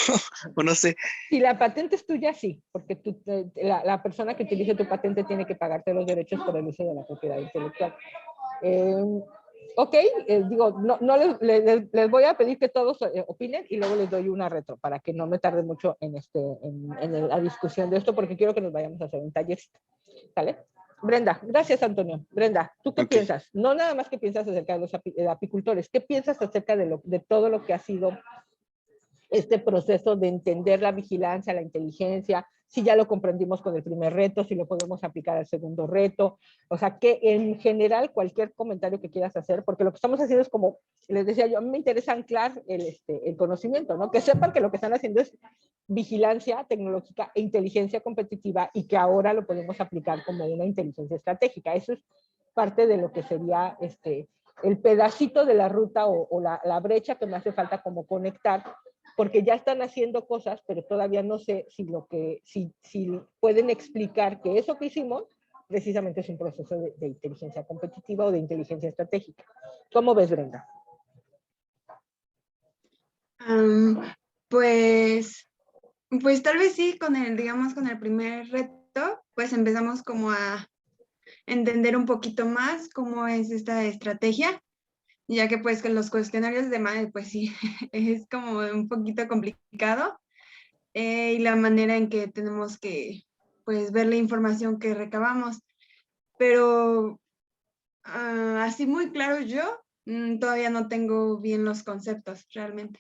o no sé. Si la patente es tuya, sí, porque la persona que utilice tu patente tiene que pagarte los derechos por el uso de la propiedad intelectual. Ok, digo, no les voy a pedir que todos opinen y luego les doy una retro para que no me tarde mucho en la discusión de esto, porque quiero que nos vayamos a hacer un tallercito. ¿Sale? Brenda, gracias Antonio. Brenda, ¿tú qué piensas? No nada más qué piensas acerca de los apicultores, ¿qué piensas acerca de todo lo que ha sido este proceso de entender la vigilancia, la inteligencia, si ya lo comprendimos con el primer reto, si lo podemos aplicar al segundo reto, o sea, que en general cualquier comentario que quieras hacer, porque lo que estamos haciendo es como, les decía yo, a mí me interesa anclar el conocimiento, ¿no? Que sepan que lo que están haciendo es vigilancia tecnológica e inteligencia competitiva y que ahora lo podemos aplicar como una inteligencia estratégica. Eso es parte de lo que sería el pedacito de la ruta o la brecha que me hace falta como conectar, porque ya están haciendo cosas, pero todavía no sé si pueden explicar que eso que hicimos precisamente es un proceso de inteligencia competitiva o de inteligencia estratégica. ¿Cómo ves, Brenda? Pues tal vez sí, digamos, con el primer reto, pues empezamos como a entender un poquito más cómo es esta estrategia, ya que pues con los cuestionarios de MAE, pues sí, es como un poquito complicado, y la manera en que tenemos que pues ver la información que recabamos, pero así muy claro yo, todavía no tengo bien los conceptos realmente.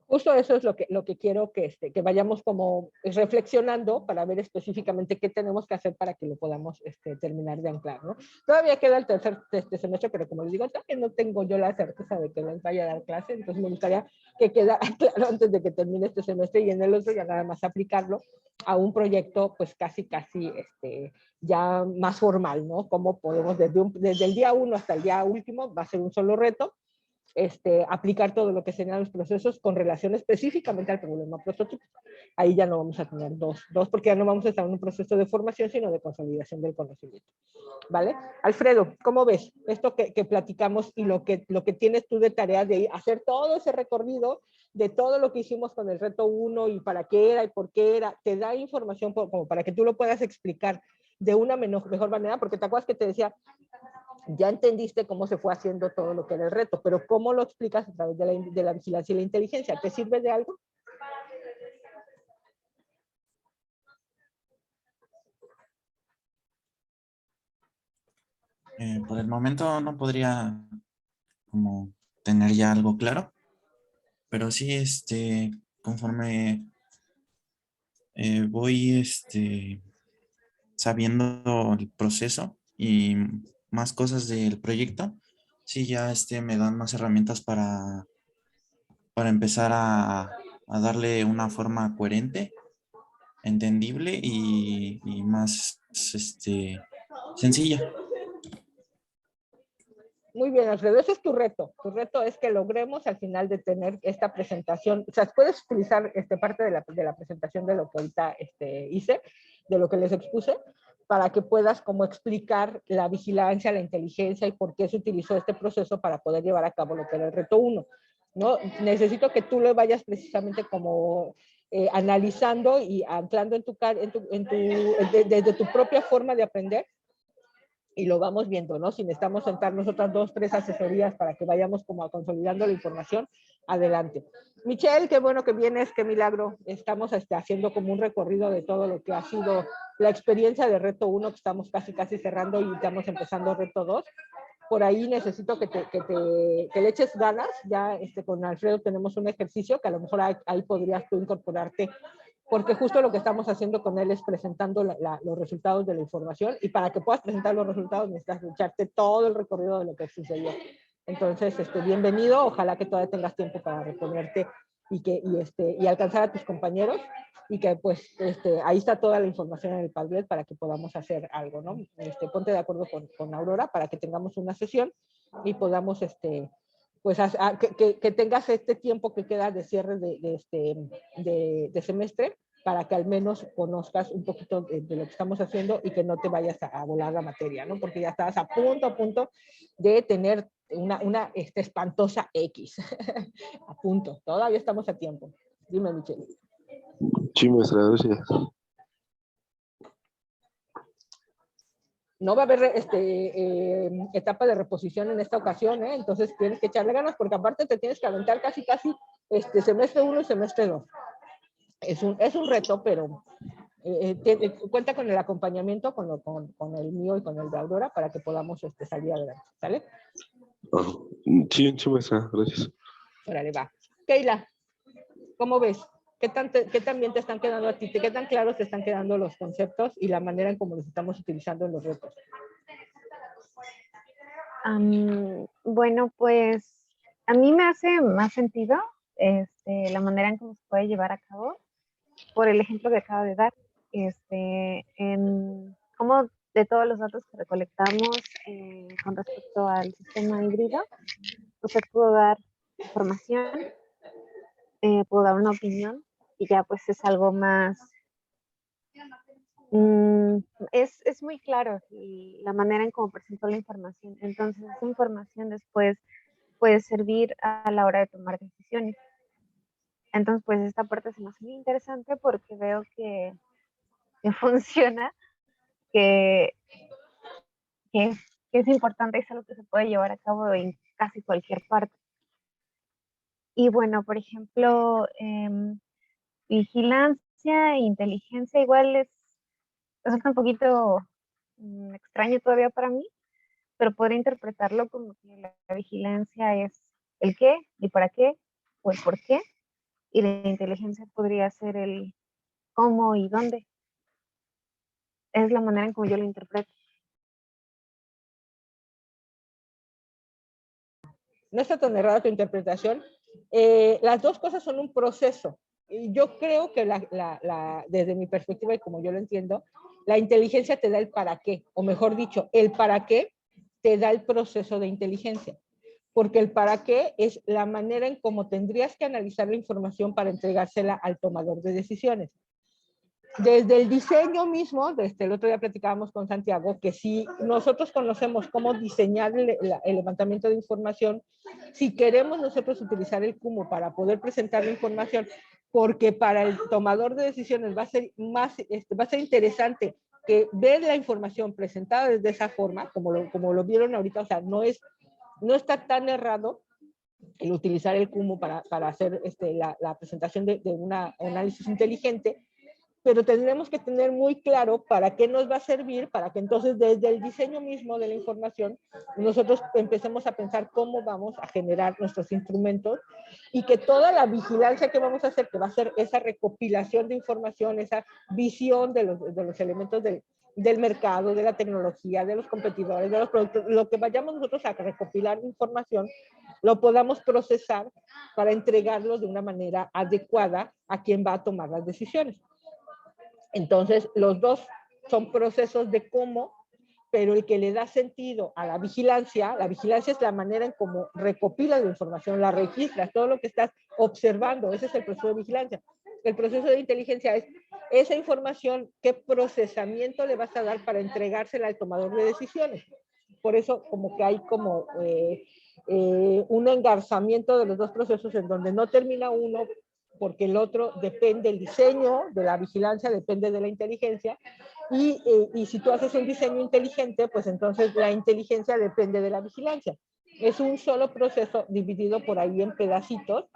Justo eso es lo que quiero que vayamos como reflexionando para ver específicamente qué tenemos que hacer para que lo podamos terminar de anclar, ¿no? Todavía queda el tercer semestre, pero como les digo, también no tengo yo la certeza de que les vaya a dar clase, entonces me gustaría que quedara claro antes de que termine este semestre y en el otro ya nada más aplicarlo a un proyecto pues casi ya más formal, ¿no? Cómo podemos desde el día 1 hasta el día último, va a ser un solo reto, aplicar todo lo que serían los procesos con relación específicamente al problema prototipo. Ahí ya no vamos a tener dos, porque ya no vamos a estar en un proceso de formación, sino de consolidación del conocimiento. ¿Vale? Alfredo, ¿cómo ves esto que platicamos y lo que tienes tú de tarea de hacer todo ese recorrido de todo lo que hicimos con el reto 1 y para qué era y por qué era? Te da información como para que tú lo puedas explicar de una mejor manera, porque te acuerdas que te decía, ya entendiste cómo se fue haciendo todo lo que era el reto, pero ¿cómo lo explicas a través de la vigilancia y la inteligencia? ¿Te sirve de algo? Por el momento no podría como tener ya algo claro, pero sí, conforme voy sabiendo el proceso y más cosas del proyecto, sí ya me dan más herramientas para empezar a darle una forma coherente, entendible y más sencilla. Muy bien, Alfredo, ese es tu reto. Tu reto es que logremos al final de tener esta presentación. O sea, puedes utilizar parte de la presentación de lo que ahorita hice, de lo que les expuse, para que puedas como explicar la vigilancia, la inteligencia y por qué se utilizó este proceso para poder llevar a cabo lo que era el reto 1. ¿No? Necesito que tú lo vayas precisamente como analizando y anclando desde tu propia forma de aprender, y lo vamos viendo, ¿no? Si necesitamos sentarnos otras 2, 3 asesorías para que vayamos como consolidando la información, adelante. Michelle, qué bueno que vienes, qué milagro. Estamos haciendo como un recorrido de todo lo que ha sido la experiencia de reto 1, que estamos casi cerrando y estamos empezando reto 2. Por ahí necesito que le eches ganas. Ya con Alfredo tenemos un ejercicio que a lo mejor ahí podrías tú incorporarte, porque justo lo que estamos haciendo con él es presentando los resultados de la información, y para que puedas presentar los resultados necesitas echarte todo el recorrido de lo que sucedió. Entonces, bienvenido, ojalá que todavía tengas tiempo para reponerte y alcanzar a tus compañeros, y que pues ahí está toda la información en el Padlet para que podamos hacer algo, ¿no? Ponte de acuerdo con Aurora para que tengamos una sesión y podamos pues que tengas este tiempo que queda de cierre de semestre, para que al menos conozcas un poquito de lo que estamos haciendo y que no te vayas a volar la materia, ¿no? Porque ya estás a punto de tener una espantosa X. A punto, todavía estamos a tiempo. Dime, Michelle. Sí, maestra, gracias. No va a haber etapa de reposición en esta ocasión, ¿eh? Entonces tienes que echarle ganas, porque aparte te tienes que aventar casi semestre 1 y semestre 2. Es un reto, pero cuenta con el acompañamiento, con el mío y con el de Aurora, para que podamos salir adelante, ¿sale? Sí, maestra, gracias. Órale, va. Keila, ¿cómo ves? ¿Qué tan bien te están quedando a ti? ¿Qué tan claros te están quedando los conceptos y la manera en cómo los estamos utilizando en los retos? Bueno, pues a mí me hace más sentido la manera en cómo se puede llevar a cabo, por el ejemplo que acabo de dar, en cómo de todos los datos que recolectamos con respecto al sistema híbrido, usted pudo dar información, pudo dar una opinión, y ya pues es algo más es muy claro la manera en cómo presentó la información. Entonces, esa información después puede servir a la hora de tomar decisiones. Entonces, pues esta parte se me hace muy interesante porque veo que funciona, que, que, que es importante y es algo que se puede llevar a cabo en casi cualquier parte. Y bueno, por ejemplo, vigilancia e inteligencia igual resulta un poquito extraño todavía para mí, pero podría interpretarlo como que la vigilancia es el qué y para qué o el por qué, y la inteligencia podría ser el cómo y dónde. Es la manera en como yo lo interpreto. No está tan errada tu interpretación. Las dos cosas son un proceso. Y yo creo que desde mi perspectiva y como yo lo entiendo, la inteligencia te da el para qué, o mejor dicho, el para qué te da el proceso de inteligencia. Porque el para qué es la manera en cómo tendrías que analizar la información para entregársela al tomador de decisiones. Desde el diseño mismo, desde el otro día platicábamos con Santiago, que si nosotros conocemos cómo diseñar el levantamiento de información, si queremos nosotros utilizar el CUMO para poder presentar la información, porque para el tomador de decisiones va a ser va a ser interesante que ver la información presentada de esa forma, como lo vieron ahorita, o sea, no está tan errado el utilizar el CUMO para hacer la presentación de un análisis inteligente, pero tendremos que tener muy claro para qué nos va a servir, para que entonces desde el diseño mismo de la información nosotros empecemos a pensar cómo vamos a generar nuestros instrumentos y que toda la vigilancia que vamos a hacer, que va a ser esa recopilación de información, esa visión de los elementos del mercado, de la tecnología, de los competidores, de los productos, lo que vayamos nosotros a recopilar información, lo podamos procesar para entregarlo de una manera adecuada a quien va a tomar las decisiones. Entonces, los dos son procesos de cómo, pero el que le da sentido a la vigilancia es la manera en cómo recopilas la información, la registras, todo lo que estás observando, ese es el proceso de vigilancia. El proceso de inteligencia es esa información, qué procesamiento le vas a dar para entregársela al tomador de decisiones. Por eso como que hay como un engarzamiento de los dos procesos en donde no termina uno porque el otro depende del diseño de la vigilancia, depende de la inteligencia, y si tú haces un diseño inteligente, pues entonces la inteligencia depende de la vigilancia. Es un solo proceso dividido por ahí en pedacitos,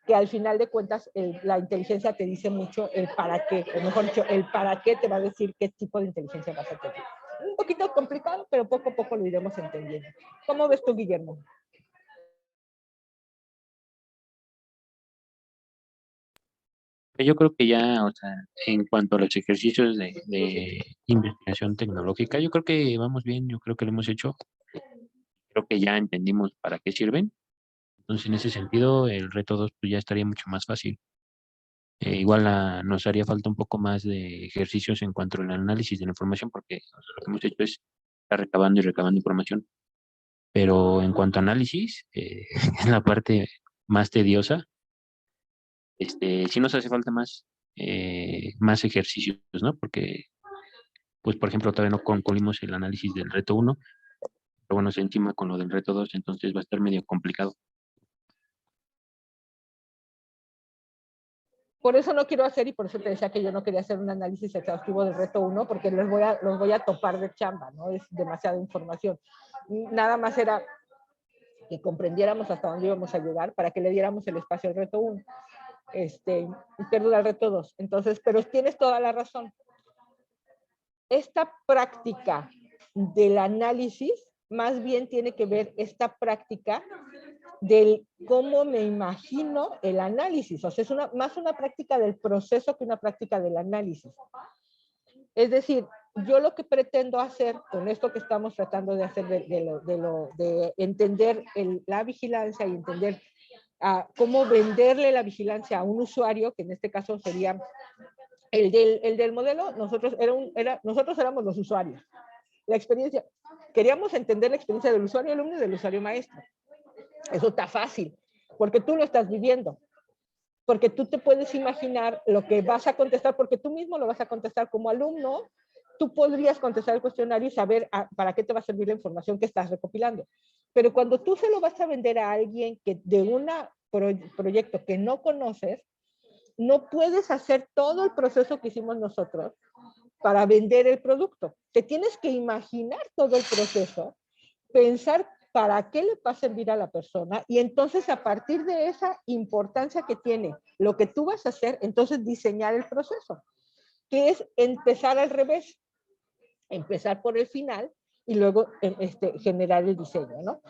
que al final de cuentas la inteligencia te dice mucho el para qué, o mejor dicho, el para qué te va a decir qué tipo de inteligencia vas a tener. Un poquito complicado, pero poco a poco lo iremos entendiendo. ¿Cómo ves tú, Guillermo? Yo creo que ya, o sea, en cuanto a los ejercicios de investigación tecnológica, yo creo que vamos bien, yo creo que lo hemos hecho, creo que ya entendimos para qué sirven. Entonces, en ese sentido, el reto 2 pues, ya estaría mucho más fácil. Igual nos haría falta un poco más de ejercicios en cuanto al análisis de la información, porque o sea, lo que hemos hecho es estar recabando y recabando información. Pero en cuanto a análisis, es la parte más tediosa. Sí nos hace falta más ejercicios, ¿no? Porque, pues, por ejemplo, todavía no concluimos el análisis del reto 1, pero bueno, se encima con lo del reto 2, entonces va a estar medio complicado. Por eso no quiero hacer, y por eso te decía que yo no quería hacer un análisis exhaustivo del reto 1, porque los voy a topar de chamba, ¿no? Es demasiada información. Nada más era que comprendiéramos hasta dónde íbamos a llegar para que le diéramos el espacio al reto 1. Perdón, al reto 2. Entonces, pero tienes toda la razón. Esta práctica del análisis más bien tiene que ver esta práctica del cómo me imagino el análisis. O sea, es más una práctica del proceso que una práctica del análisis. Es decir, yo lo que pretendo hacer con esto que estamos tratando de hacer de entender la vigilancia y entender cómo venderle la vigilancia a un usuario, que en este caso sería el del modelo, nosotros éramos los usuarios. La experiencia, queríamos entender la experiencia del usuario alumno y del usuario maestro. Eso está fácil, porque tú lo estás viviendo, porque tú te puedes imaginar lo que vas a contestar, porque tú mismo lo vas a contestar como alumno, tú podrías contestar el cuestionario y saber para qué te va a servir la información que estás recopilando. Pero cuando tú se lo vas a vender a alguien que de un proyecto que no conoces, no puedes hacer todo el proceso que hicimos nosotros para vender el producto. Te tienes que imaginar todo el proceso, pensar para qué le va a servir a la persona y entonces a partir de esa importancia que tiene lo que tú vas a hacer, entonces diseñar el proceso, que es empezar al revés, empezar por el final y luego generar el diseño, ¿no?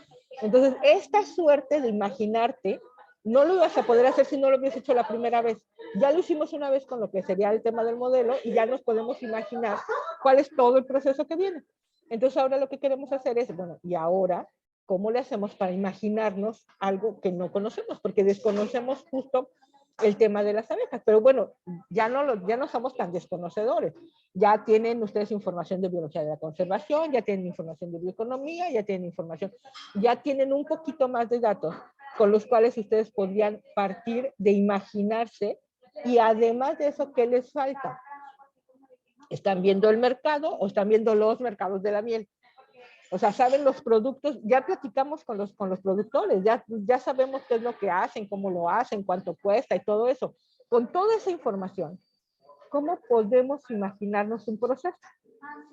Entonces, esta suerte de imaginarte no lo ibas a poder hacer si no lo hubieras hecho la primera vez. Ya lo hicimos una vez con lo que sería el tema del modelo y ya nos podemos imaginar cuál es todo el proceso que viene. Entonces, ahora lo que queremos hacer es, bueno, y ahora, ¿cómo le hacemos para imaginarnos algo que no conocemos? Porque desconocemos justo el tema de las abejas, pero bueno, ya no somos tan desconocedores. Ya tienen ustedes información de biología de la conservación, ya tienen información de bioeconomía, ya tienen información, ya tienen un poquito más de datos con los cuales ustedes podrían partir de imaginarse y además de eso, ¿qué les falta? ¿Están viendo el mercado o están viendo los mercados de la miel? O sea, saben los productos, ya platicamos con los productores, ya sabemos qué es lo que hacen, cómo lo hacen, cuánto cuesta y todo eso. Con toda esa información, ¿cómo podemos imaginarnos un proceso?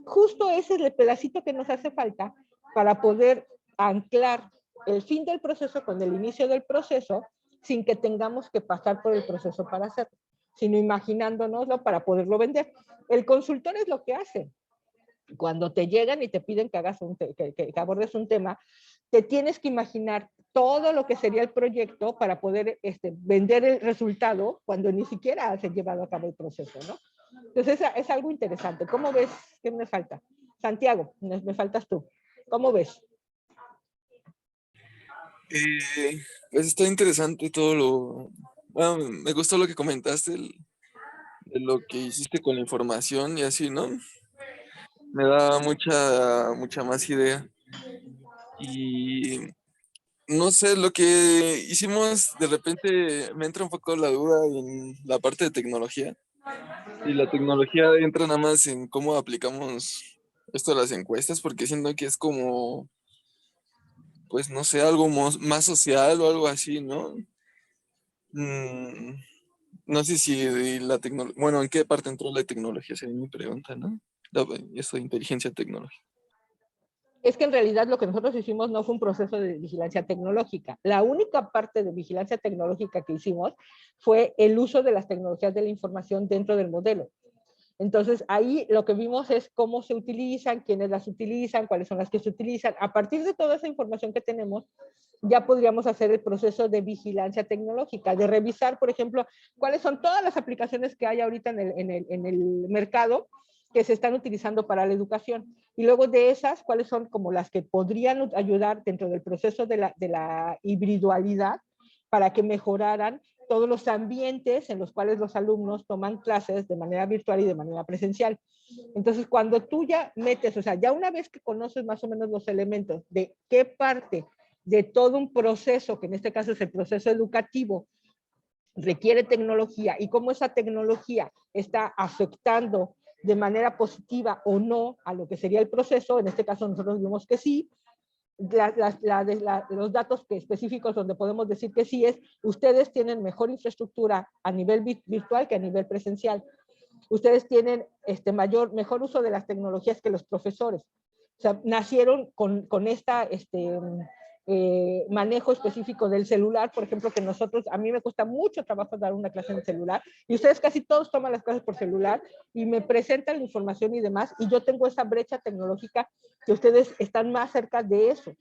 Justo ese es el pedacito que nos hace falta para poder anclar el fin del proceso con el inicio del proceso sin que tengamos que pasar por el proceso para hacerlo, sino imaginándonoslo para poderlo vender. El consultor es lo que hace. Cuando te llegan y te piden que hagas que abordes un tema, te tienes que imaginar todo lo que sería el proyecto para poder vender el resultado cuando ni siquiera has llevado a cabo el proceso, ¿no? Entonces es algo interesante. ¿Cómo ves? ¿Qué me falta? Santiago, me faltas tú. ¿Cómo ves? Pues está interesante todo lo... Bueno, me gustó lo que comentaste, de lo que hiciste con la información y así, ¿no? Me da mucha más idea. Y no sé, lo que hicimos, de repente me entra un poco la duda en la parte de tecnología. Y la tecnología entra nada más en cómo aplicamos esto a las encuestas, porque siento que es como, pues no sé, algo más social o algo así, ¿no? Mm, no sé si la tecnología, bueno, ¿en qué parte entró la tecnología? Sería mi pregunta, ¿no? Eso de inteligencia tecnológica. Es que en realidad lo que nosotros hicimos no fue un proceso de vigilancia tecnológica. La única parte de vigilancia tecnológica que hicimos fue el uso de las tecnologías de la información dentro del modelo. Entonces, ahí lo que vimos es cómo se utilizan, quiénes las utilizan, cuáles son las que se utilizan. A partir de toda esa información que tenemos, ya podríamos hacer el proceso de vigilancia tecnológica, de revisar, por ejemplo, cuáles son todas las aplicaciones que hay ahorita en el mercado que se están utilizando para la educación. Y luego de esas, cuáles son como las que podrían ayudar dentro del proceso de la hibridualidad para que mejoraran todos los ambientes en los cuales los alumnos toman clases de manera virtual y de manera presencial. Entonces, cuando tú ya metes, o sea, ya una vez que conoces más o menos los elementos de qué parte de todo un proceso, que en este caso es el proceso educativo, requiere tecnología y cómo esa tecnología está afectando de manera positiva o no a lo que sería el proceso, en este caso nosotros vimos que sí, los datos específicos donde podemos decir que sí es, ustedes tienen mejor infraestructura a nivel virtual que a nivel presencial. Ustedes tienen mejor uso de las tecnologías que los profesores. O sea, nacieron con esta manejo específico del celular, por ejemplo, que nosotros, a mí me cuesta mucho trabajo dar una clase en el celular, y ustedes casi todos toman las clases por celular, y me presentan la información y demás, y yo tengo esa brecha tecnológica que ustedes están más cerca de eso.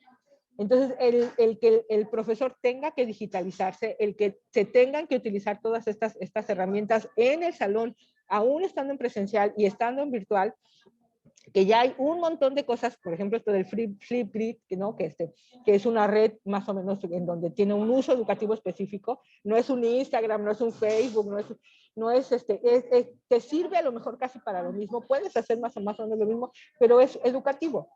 Entonces, el que el profesor tenga que digitalizarse, el que se tengan que utilizar todas estas herramientas en el salón, aún estando en presencial y estando en virtual, que ya hay un montón de cosas, por ejemplo, esto del Flipgrid, ¿no? que es una red más o menos en donde tiene un uso educativo específico, no es un Instagram, no es un Facebook, te sirve a lo mejor casi para lo mismo, puedes hacer más o menos lo mismo, pero es educativo.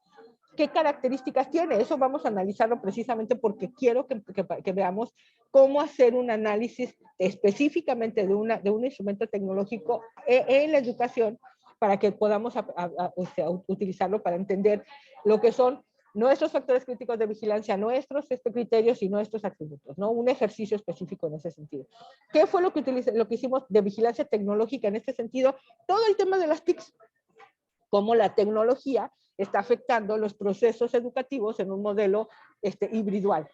¿Qué características tiene? Eso vamos a analizarlo precisamente porque quiero que veamos cómo hacer un análisis específicamente de un instrumento tecnológico en la educación para que podamos utilizarlo para entender lo que son nuestros factores críticos de vigilancia, nuestros criterios y nuestros atributos, ¿no? Un ejercicio específico en ese sentido. ¿Qué fue lo que hicimos de vigilancia tecnológica en este sentido? Todo el tema de las TICs, cómo la tecnología está afectando los procesos educativos en un modelo hibridual.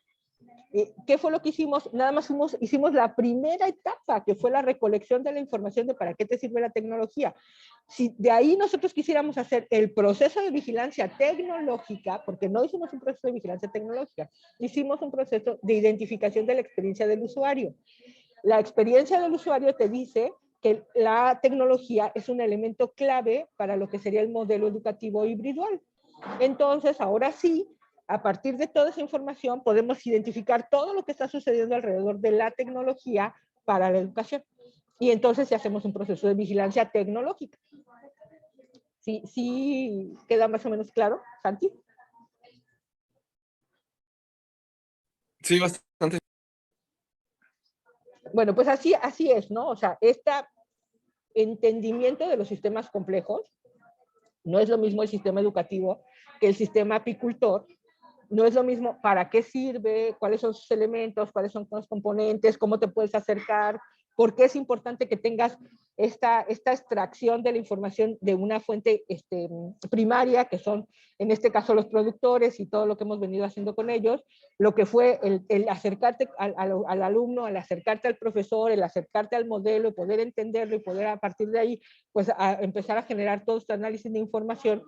¿Qué fue lo que hicimos? Nada más hicimos la primera etapa, que fue la recolección de la información de para qué te sirve la tecnología. Si de ahí nosotros quisiéramos hacer el proceso de vigilancia tecnológica, porque no hicimos un proceso de vigilancia tecnológica, hicimos un proceso de identificación de la experiencia del usuario. La experiencia del usuario te dice que la tecnología es un elemento clave para lo que sería el modelo educativo hibridual. Entonces, ahora sí, a partir de toda esa información podemos identificar todo lo que está sucediendo alrededor de la tecnología para la educación. Y entonces ya hacemos un proceso de vigilancia tecnológica. ¿Sí queda más o menos claro, Santi? Sí, bastante. Bueno, pues así es, ¿no? O sea, este entendimiento de los sistemas complejos no es lo mismo el sistema educativo que el sistema apicultor. No es lo mismo para qué sirve, cuáles son sus elementos, cuáles son los componentes, cómo te puedes acercar, por qué es importante que tengas esta extracción de la información de una fuente primaria, que son en este caso los productores y todo lo que hemos venido haciendo con ellos, lo que fue el acercarte al alumno, el acercarte al profesor, el acercarte al modelo, y poder entenderlo y poder a partir de ahí pues empezar a generar todo este análisis de información.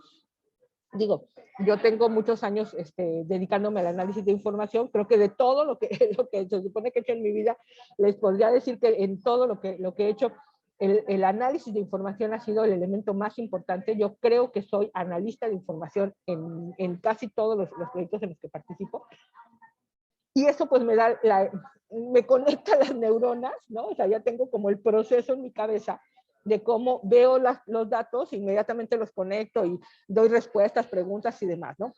Digo, yo tengo muchos años dedicándome al análisis de información. Creo que de todo lo que se supone que he hecho en mi vida, les podría decir que en todo lo que he hecho, el análisis de información ha sido el elemento más importante. Yo creo que soy analista de información en casi todos los proyectos en los que participo. Y eso pues me conecta las neuronas, ¿no? O sea, ya tengo como el proceso en mi cabeza de cómo veo los datos, inmediatamente los conecto y doy respuestas, preguntas y demás, ¿no?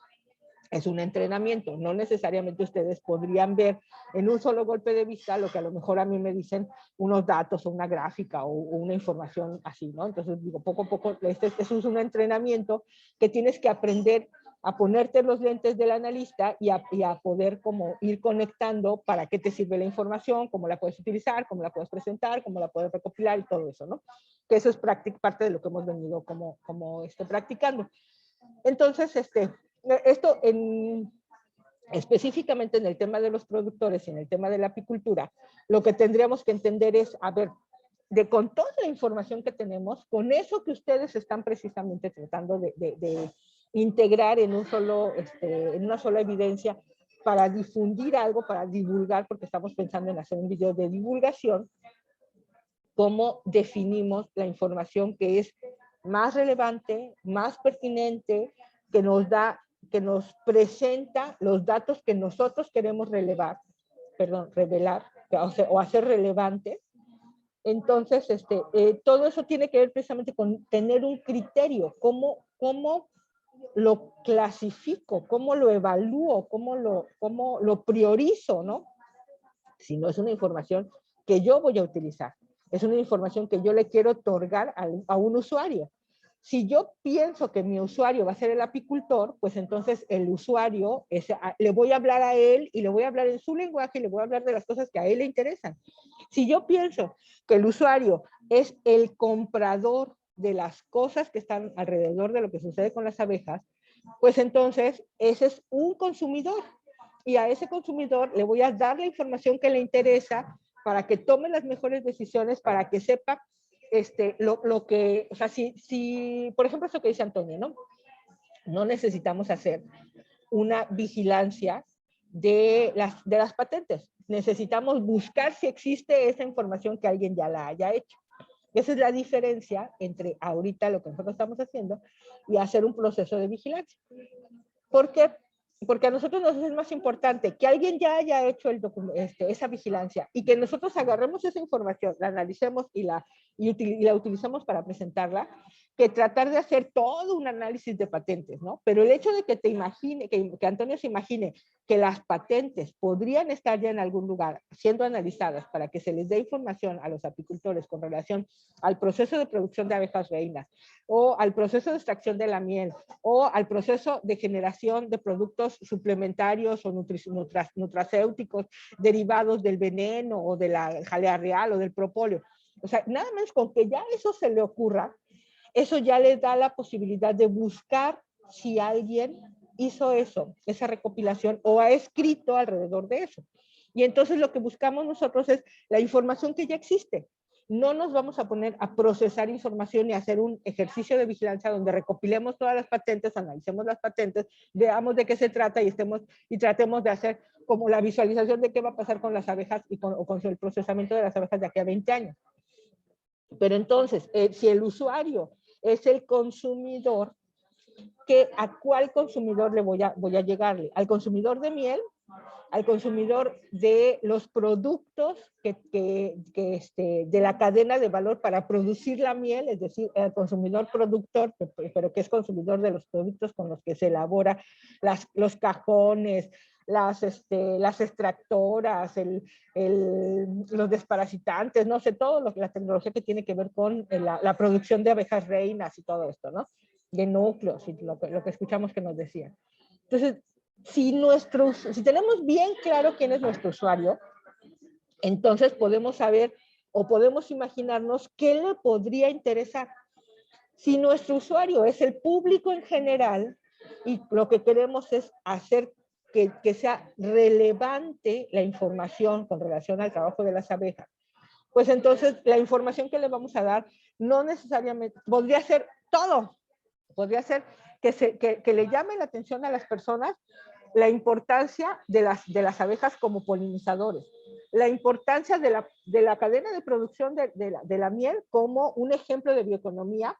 Es un entrenamiento, no necesariamente ustedes podrían ver en un solo golpe de vista lo que a lo mejor a mí me dicen unos datos o una gráfica o una información así, ¿no? Entonces digo, poco a poco, este es un entrenamiento que tienes que aprender a ponerte los lentes del analista y a poder como ir conectando para qué te sirve la información, cómo la puedes utilizar, cómo la puedes presentar, cómo la puedes recopilar y todo eso, ¿no? Que eso es parte de lo que hemos venido como practicando. Entonces, esto específicamente en el tema de los productores y en el tema de la apicultura, lo que tendríamos que entender es, a ver, con toda la información que tenemos, con eso que ustedes están precisamente tratando de integrar en una sola evidencia para difundir algo, para divulgar, porque estamos pensando en hacer un video de divulgación, cómo definimos la información que es más relevante, más pertinente, que nos presenta los datos que nosotros queremos revelar, o hacer relevantes. Entonces, todo eso tiene que ver precisamente con tener un criterio, cómo lo clasifico, cómo lo evalúo, cómo lo priorizo, ¿no? Si no es una información que yo voy a utilizar, es una información que yo le quiero otorgar a un usuario. Si yo pienso que mi usuario va a ser el apicultor, pues entonces el usuario, le voy a hablar a él y le voy a hablar en su lenguaje y le voy a hablar de las cosas que a él le interesan. Si yo pienso que el usuario es el comprador de las cosas que están alrededor de lo que sucede con las abejas, pues entonces ese es un consumidor. Y a ese consumidor le voy a dar la información que le interesa para que tome las mejores decisiones, para que sepa lo que, o sea, si, por ejemplo, eso que dice Antonio, ¿no? No necesitamos hacer una vigilancia de las patentes. Necesitamos buscar si existe esa información que alguien ya la haya hecho. Esa es la diferencia entre ahorita lo que nosotros estamos haciendo y hacer un proceso de vigilancia. ¿Por qué? Porque a nosotros nos es más importante que alguien ya haya hecho esa vigilancia y que nosotros agarremos esa información, la analicemos y la utilicemos para presentarla, que tratar de hacer todo un análisis de patentes, ¿no? Pero el hecho de que te imagine, que Antonio se imagine que las patentes podrían estar ya en algún lugar siendo analizadas para que se les dé información a los apicultores con relación al proceso de producción de abejas reinas, o al proceso de extracción de la miel, o al proceso de generación de productos suplementarios o nutracéuticos derivados del veneno o de la jalea real o del propóleo. O sea, nada más con que ya eso se le ocurra, eso ya les da la posibilidad de buscar si alguien hizo eso, esa recopilación, o ha escrito alrededor de eso. Y entonces lo que buscamos nosotros es la información que ya existe. No nos vamos a poner a procesar información y a hacer un ejercicio de vigilancia donde recopilemos todas las patentes, analicemos las patentes, veamos de qué se trata y tratemos de hacer como la visualización de qué va a pasar con las abejas o con el procesamiento de las abejas de aquí a 20 años. Pero entonces, si el usuario es el consumidor, ¿a cuál consumidor le voy a llegarle? ¿Al consumidor de miel? ¿Al consumidor de los productos de la cadena de valor para producir la miel? Es decir, el consumidor productor, pero que es consumidor de los productos con los que se elabora los cajones, las extractoras, los desparasitantes, no sé, la tecnología que tiene que ver con la producción de abejas reinas y todo esto, ¿no? De núcleos, y lo que escuchamos que nos decían. Entonces, si tenemos bien claro quién es nuestro usuario, entonces podemos saber o podemos imaginarnos qué le podría interesar. Si nuestro usuario es el público en general y lo que queremos es hacer que sea relevante la información con relación al trabajo de las abejas, pues entonces la información que le vamos a dar no necesariamente, podría ser todo, podría ser que le llame la atención a las personas la importancia de las abejas como polinizadores, la importancia de la cadena de producción de la miel como un ejemplo de bioeconomía,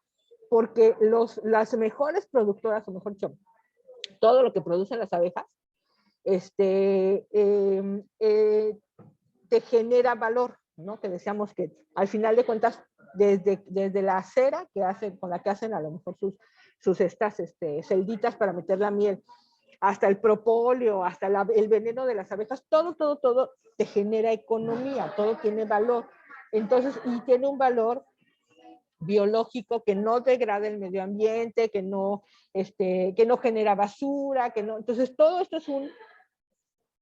porque las mejores productoras, o mejor dicho, todo lo que producen las abejas, te genera valor, ¿no? Que decíamos que al final de cuentas, desde la cera con la que hacen a lo mejor sus celditas para meter la miel, hasta el propóleo, hasta el veneno de las abejas, todo te genera economía, todo tiene valor. Entonces, y tiene un valor biológico que no degrada el medio ambiente, que no genera basura, entonces todo esto es un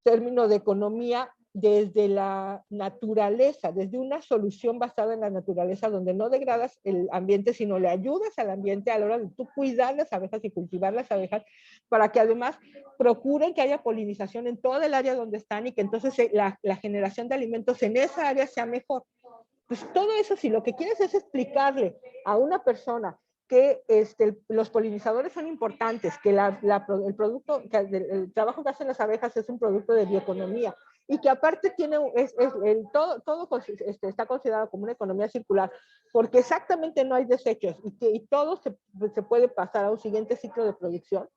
término de economía desde la naturaleza, desde una solución basada en la naturaleza, donde no degradas el ambiente, sino le ayudas al ambiente a la hora de tú cuidar las abejas y cultivar las abejas, para que además procuren que haya polinización en todo el área donde están y que entonces la generación de alimentos en esa área sea mejor. Pues todo eso, si lo que quieres es explicarle a una persona que los polinizadores son importantes, que el producto, que el trabajo que hacen las abejas es un producto de bioeconomía y que aparte todo está considerado como una economía circular, porque exactamente no hay desechos y todo se puede pasar a un siguiente ciclo de producción,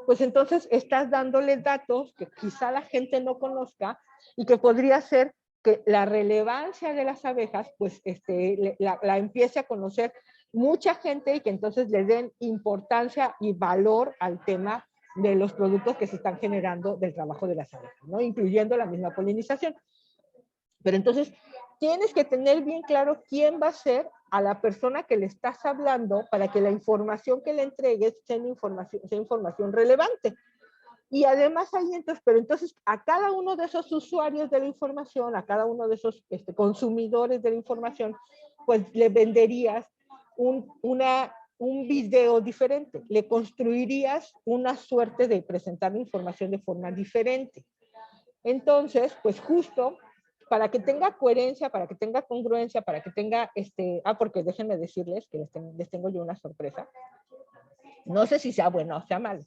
pues entonces estás dándole datos que quizá la gente no conozca y que podría ser que la relevancia de las abejas, pues la empiece a conocer mucha gente y que entonces le den importancia y valor al tema de los productos que se están generando del trabajo de las abejas, ¿no? Incluyendo la misma polinización. Pero entonces tienes que tener bien claro quién va a ser a la persona que le estás hablando para que la información que le entregues sea información relevante. Y además hay pero entonces a cada uno de esos usuarios de la información, a cada uno de esos consumidores de la información, pues le venderías un video diferente, le construirías una suerte de presentar la información de forma diferente. Entonces, pues justo para que tenga coherencia, para que tenga congruencia, para que tenga, porque déjenme decirles que les tengo yo una sorpresa. No sé si sea bueno o sea malo.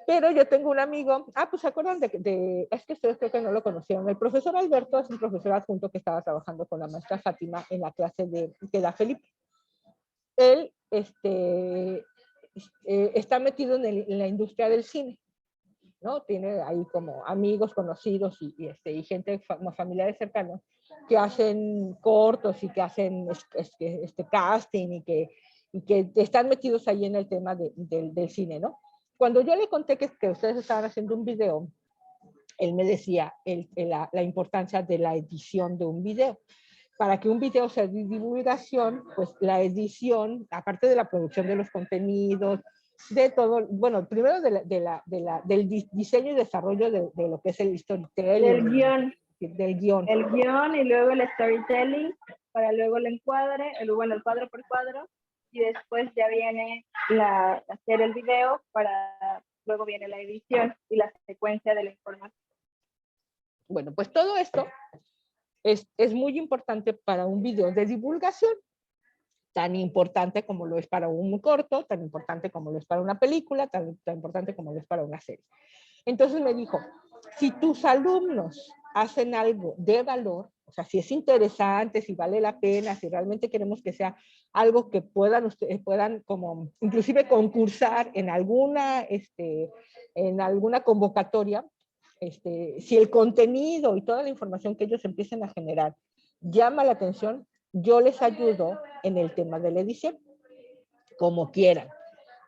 Pero yo tengo un amigo, pues se acuerdan es que ustedes creo que no lo conocieron. El profesor Alberto es un profesor adjunto que estaba trabajando con la maestra Fátima en la clase que da Felipe. Él está metido en la industria del cine, ¿no? Tiene ahí como amigos, conocidos y gente, familiares cercanos, que hacen cortos y que hacen casting y que están metidos ahí en el tema del cine, ¿no? Cuando yo le conté que ustedes estaban haciendo un video, él me decía la importancia de la edición de un video. Para que un video sea de divulgación, pues la edición, aparte de la producción de los contenidos, de todo, bueno, primero del diseño y desarrollo de lo que es el storytelling. Del guión. El guión y luego el storytelling, para luego el encuadre, bueno, el cuadro por cuadro, y después ya viene hacer el video, luego viene la edición y la secuencia de la información. Bueno, pues todo esto es muy importante para un video de divulgación, tan importante como lo es para un corto, tan importante como lo es para una película, tan importante como lo es para una serie. Entonces me dijo, si tus alumnos hacen algo de valor, o sea, si es interesante, si vale la pena, si realmente queremos que sea algo que ustedes puedan como inclusive concursar en alguna convocatoria, si el contenido y toda la información que ellos empiecen a generar llama la atención, yo les ayudo en el tema de la edición, como quieran.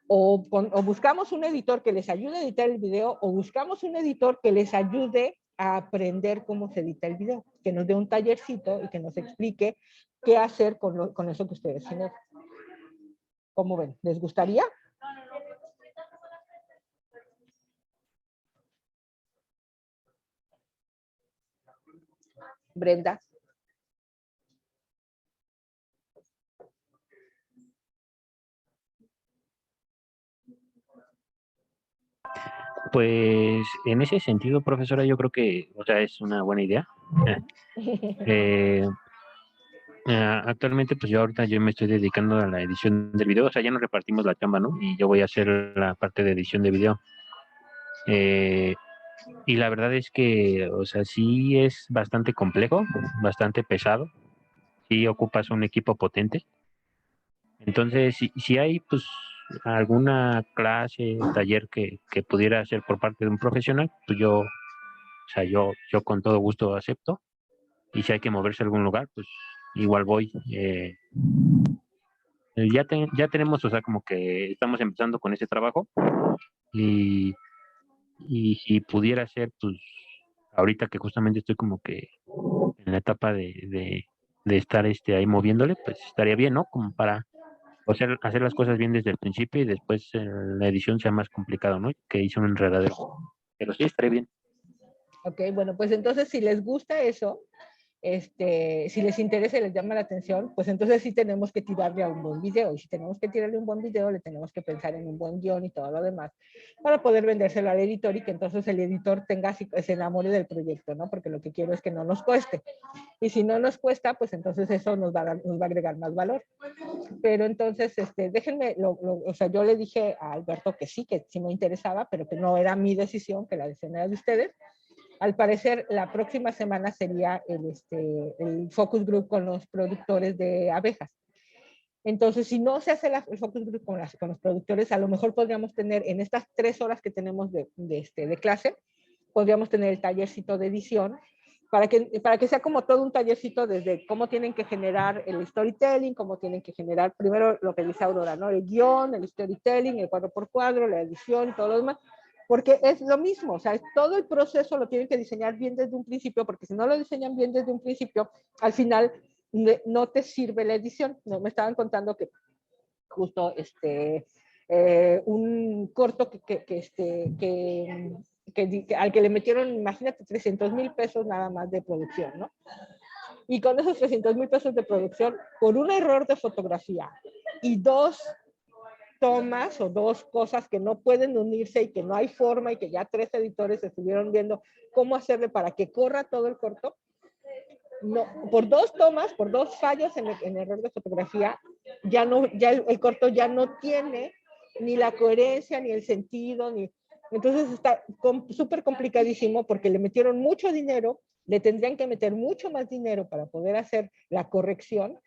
O buscamos un editor que les ayude a editar el video, o buscamos un editor que les ayude a aprender cómo se edita el video, que nos dé un tallercito y que nos explique qué hacer con eso que ustedes generan. ¿Cómo ven? ¿Les gustaría? Brenda. Pues en ese sentido, profesora, yo creo que, o sea, es una buena idea. Actualmente, pues yo me estoy dedicando a la edición del video, o sea, ya nos repartimos la chamba, ¿no? Y yo voy a hacer la parte de edición de video. Y la verdad es que, o sea, sí es bastante complejo, bastante pesado. Sí ocupas un equipo potente. Entonces, si hay, pues, alguna clase, taller que pudiera hacer por parte de un profesional, pues yo con todo gusto acepto. Y si hay que moverse a algún lugar, pues igual voy. Ya tenemos, o sea, como que estamos empezando con ese trabajo. Y si pudiera ser, pues, ahorita que justamente estoy como que en la etapa de estar ahí moviéndole, pues estaría bien, ¿no? Como para hacer las cosas bien desde el principio y después la edición sea más complicado, ¿no? Que hice un enredadero. Pero sí, estaría bien. Ok, bueno, pues entonces si les gusta eso, si les interesa y les llama la atención, pues entonces sí tenemos que tirarle a un buen video. Y si tenemos que tirarle un buen video, le tenemos que pensar en un buen guión y todo lo demás para poder vendérselo al editor y que entonces el editor se enamore del proyecto, ¿no? Porque lo que quiero es que no nos cueste. Y si no nos cuesta, pues entonces eso nos va a agregar más valor. Pero entonces, déjenme, o sea, yo le dije a Alberto que sí me interesaba, pero que no era mi decisión, que la decisión era de ustedes. Al parecer, la próxima semana sería el focus group con los productores de abejas. Entonces, si no se hace el focus group con los productores, a lo mejor podríamos tener en estas 3 horas que tenemos de clase, podríamos tener el tallercito de edición para que sea como todo un tallercito desde cómo tienen que generar el storytelling, cómo tienen que generar primero lo que dice Aurora, ¿no? El guión, el storytelling, el cuadro por cuadro, la edición y todo lo demás. Porque es lo mismo, o sea, todo el proceso lo tienen que diseñar bien desde un principio, porque si no lo diseñan bien desde un principio, al final no te sirve la edición. No, me estaban contando que justo un corto al que le metieron, imagínate, 300,000 pesos nada más de producción, ¿no? Y con esos 300,000 pesos de producción, por un error de fotografía y 2 tomas o 2 cosas que no pueden unirse y que no hay forma y que ya 3 editores estuvieron viendo cómo hacerle para que corra todo el corto, no, por 2 tomas, por 2 fallos en el error de fotografía, ya el corto ya no tiene ni la coherencia, ni el sentido, entonces está súper complicadísimo porque le metieron mucho dinero, le tendrían que meter mucho más dinero para poder hacer la corrección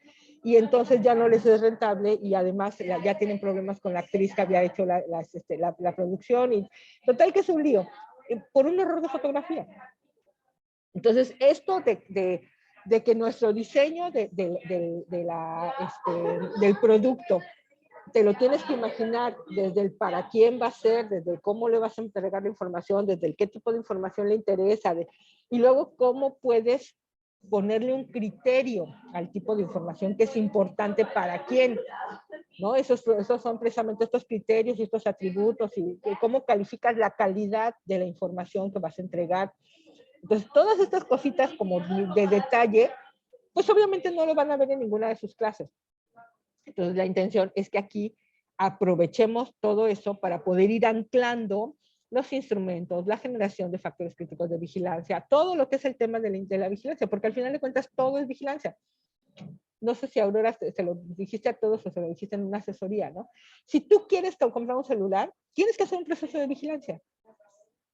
y entonces ya no les es rentable y además ya tienen problemas con la actriz que había hecho la producción y total que es un lío por un error de fotografía. Entonces esto de que nuestro diseño del producto te lo tienes que imaginar desde el para quién va a ser, desde cómo le vas a entregar la información, desde el qué tipo de información le interesa, y luego cómo puedes ponerle un criterio al tipo de información que es importante para quién, ¿no? Esos son precisamente estos criterios y estos atributos y cómo calificas la calidad de la información que vas a entregar. Entonces, todas estas cositas como de detalle, pues obviamente no lo van a ver en ninguna de sus clases. Entonces, la intención es que aquí aprovechemos todo eso para poder ir anclando los instrumentos, la generación de factores críticos de vigilancia, todo lo que es el tema de la vigilancia, porque al final de cuentas todo es vigilancia. No sé si Aurora se lo dijiste a todos o se lo dijiste en una asesoría, ¿no? Si tú quieres comprar un celular, tienes que hacer un proceso de vigilancia.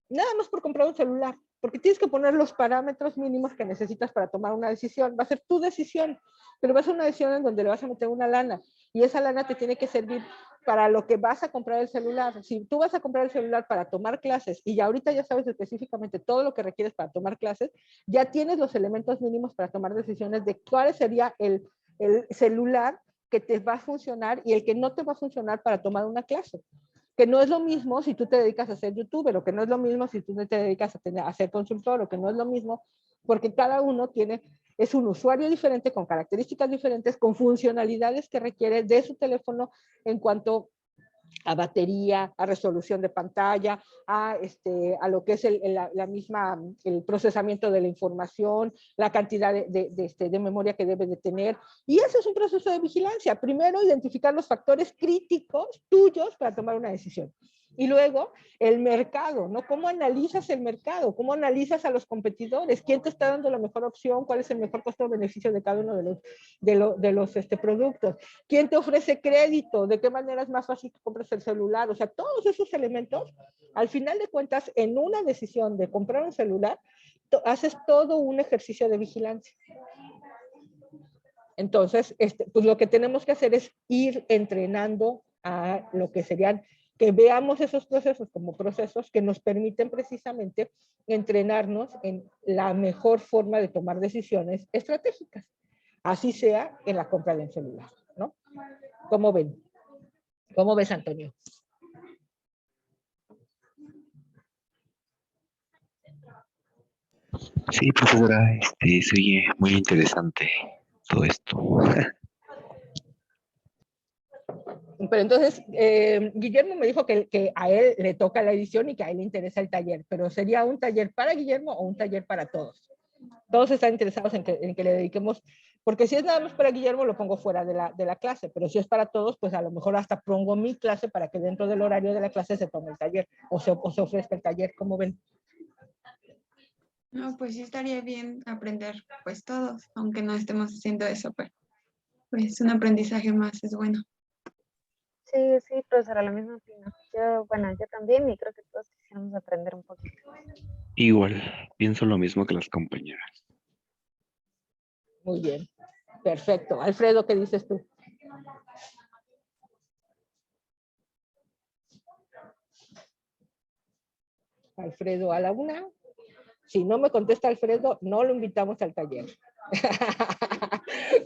Nada más por comprar un celular, porque tienes que poner los parámetros mínimos que necesitas para tomar una decisión. Va a ser tu decisión, pero va a ser una decisión en donde le vas a meter una lana, y esa lana te tiene que servir para lo que vas a comprar el celular. Si tú vas a comprar el celular para tomar clases, y ya ahorita ya sabes específicamente todo lo que requieres para tomar clases, ya tienes los elementos mínimos para tomar decisiones de cuál sería el celular que te va a funcionar y el que no te va a funcionar para tomar una clase. Que no es lo mismo si tú te dedicas a ser youtuber, o que no es lo mismo si tú te dedicas a ser consultor, o que no es lo mismo, porque cada uno es un usuario diferente, con características diferentes, con funcionalidades que requiere de su teléfono en cuanto a batería, a resolución de pantalla, a lo que es el procesamiento de la información, la cantidad de memoria que debe de tener. Y eso es un proceso de vigilancia. Primero, identificar los factores críticos tuyos para tomar una decisión. Y luego, el mercado, ¿no? ¿Cómo analizas el mercado? ¿Cómo analizas a los competidores? ¿Quién te está dando la mejor opción? ¿Cuál es el mejor costo-beneficio de cada uno de los productos? ¿Quién te ofrece crédito? ¿De qué manera es más fácil que compres el celular? O sea, todos esos elementos, al final de cuentas, en una decisión de comprar un celular, haces todo un ejercicio de vigilancia. Entonces, pues lo que tenemos que hacer es ir entrenando a lo que serían, que veamos esos procesos como procesos que nos permiten precisamente entrenarnos en la mejor forma de tomar decisiones estratégicas, así sea en la compra de un celular, ¿no? ¿Cómo ven? ¿Cómo ves, Antonio? Sí, profesora, se oye muy interesante todo esto. Pero entonces, Guillermo me dijo que a él le toca la edición y que a él le interesa el taller, pero ¿sería un taller para Guillermo o un taller para todos? Todos están interesados en que le dediquemos, porque si es nada más para Guillermo, lo pongo fuera de la clase, pero si es para todos, pues a lo mejor hasta pongo mi clase para que dentro del horario de la clase se tome el taller, o se ofrezca el taller, ¿cómo ven? No, pues sí estaría bien aprender, pues todos, aunque no estemos haciendo eso, pero pues un aprendizaje más es bueno. Sí, sí, profesora, lo mismo opino. Yo también, y creo que todos quisiéramos aprender un poquito. Igual, pienso lo mismo que las compañeras. Muy bien, perfecto. Alfredo, ¿qué dices tú? Alfredo a la una. Si no me contesta Alfredo, no lo invitamos al taller.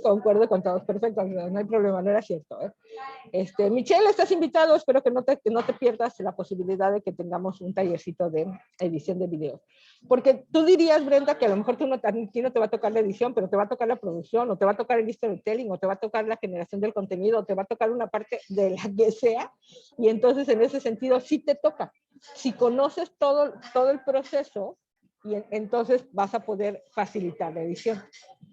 Concuerdo con todos, perfecto, no hay problema, no era cierto. Michelle, estás invitado, espero que no te pierdas la posibilidad de que tengamos un tallercito de edición de videos. Porque tú dirías, Brenda, que a lo mejor a ti no te va a tocar la edición, pero te va a tocar la producción, o te va a tocar el storytelling, o te va a tocar la generación del contenido, o te va a tocar una parte de la que sea, y entonces en ese sentido sí te toca. Si conoces todo el proceso, y entonces vas a poder facilitar la edición.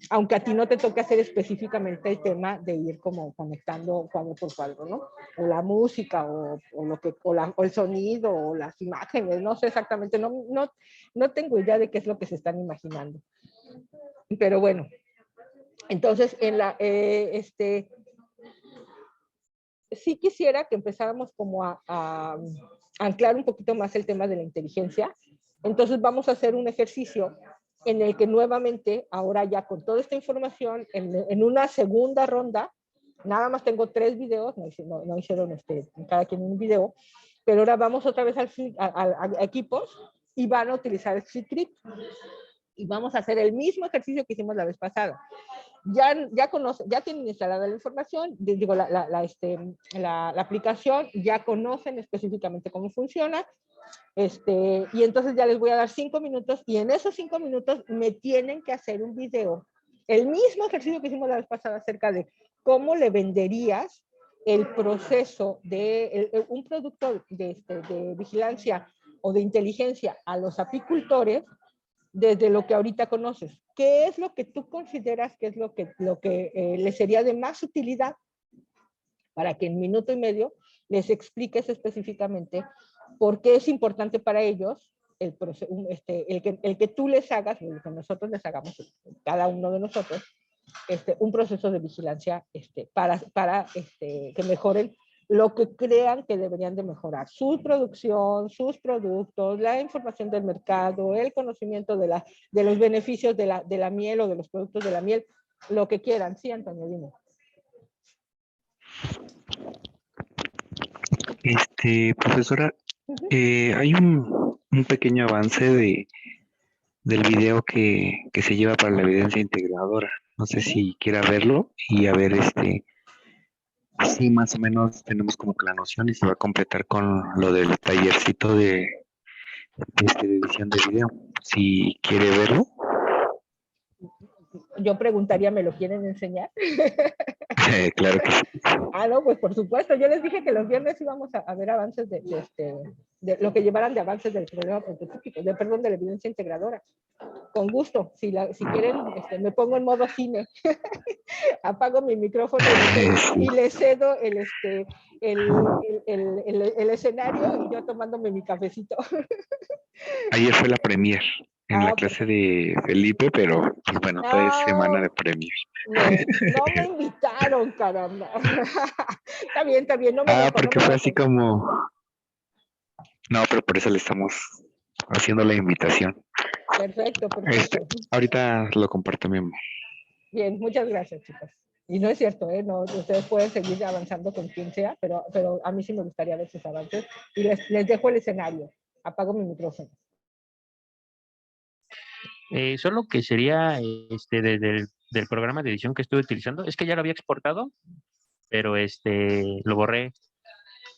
Aunque a ti no te toque hacer específicamente el tema de ir como conectando cuadro por cuadro, ¿no? O la música, o el sonido, o las imágenes, no sé exactamente, no tengo idea de qué es lo que se están imaginando. Pero bueno, entonces sí quisiera que empezáramos como a anclar un poquito más el tema de la inteligencia. Entonces vamos a hacer un ejercicio en el que nuevamente, ahora ya con toda esta información, en una segunda ronda, nada más tengo 3 videos, no hicieron cada quien un video, pero ahora vamos otra vez a equipos y van a utilizar el Flipgrid. Y vamos a hacer el mismo ejercicio que hicimos la vez pasada. ya conocen, ya tienen instalada la información, digo, la aplicación, ya conocen específicamente cómo funciona, y entonces ya les voy a dar 5 minutos y en esos 5 minutos me tienen que hacer un video. El mismo ejercicio que hicimos la vez pasada acerca de cómo le venderías el proceso de un producto de vigilancia o de inteligencia a los apicultores desde lo que ahorita conoces. ¿Qué es lo que tú consideras que es lo que les sería de más utilidad para que en minuto y medio les expliques específicamente por qué es importante para ellos el que tú les hagas, el que nosotros les hagamos, cada uno de nosotros, un proceso de vigilancia para que mejoren lo que crean que deberían de mejorar? Su producción, sus productos, la información del mercado, el conocimiento de los beneficios de la miel o de los productos de la miel, lo que quieran. Sí, Antonio, dime. Profesora, hay un pequeño avance del video que se lleva para la evidencia integradora. No sé si quiera verlo y a ver, sí, más o menos tenemos como que la noción y se va a completar con lo del tallercito de edición de video. Si quiere verlo. Yo preguntaría, ¿me lo quieren enseñar? Claro que sí. Ah, no, pues por supuesto. Yo les dije que los viernes íbamos a ver avances de lo que llevaran de avances del problema prototípico, de la evidencia integradora. Con gusto. Si quieren, me pongo en modo cine. Apago mi micrófono y le cedo el escenario y yo tomándome mi cafecito. Ayer fue la premier en la clase de Felipe, pero pues bueno, todavía es semana de premier. No me invitaron, caramba. Está bien, no me enojo, porque no me fue enojo. así como... No, pero por eso le estamos haciendo la invitación. Perfecto. Ahorita lo comparto mismo. Bien, muchas gracias, chicos. Y no es cierto, no, ustedes pueden seguir avanzando con quien sea, pero a mí sí me gustaría ver sus avances y les dejo el escenario. Apago mi micrófono. Solo que sería del programa de edición que estuve utilizando, es que ya lo había exportado, pero lo borré.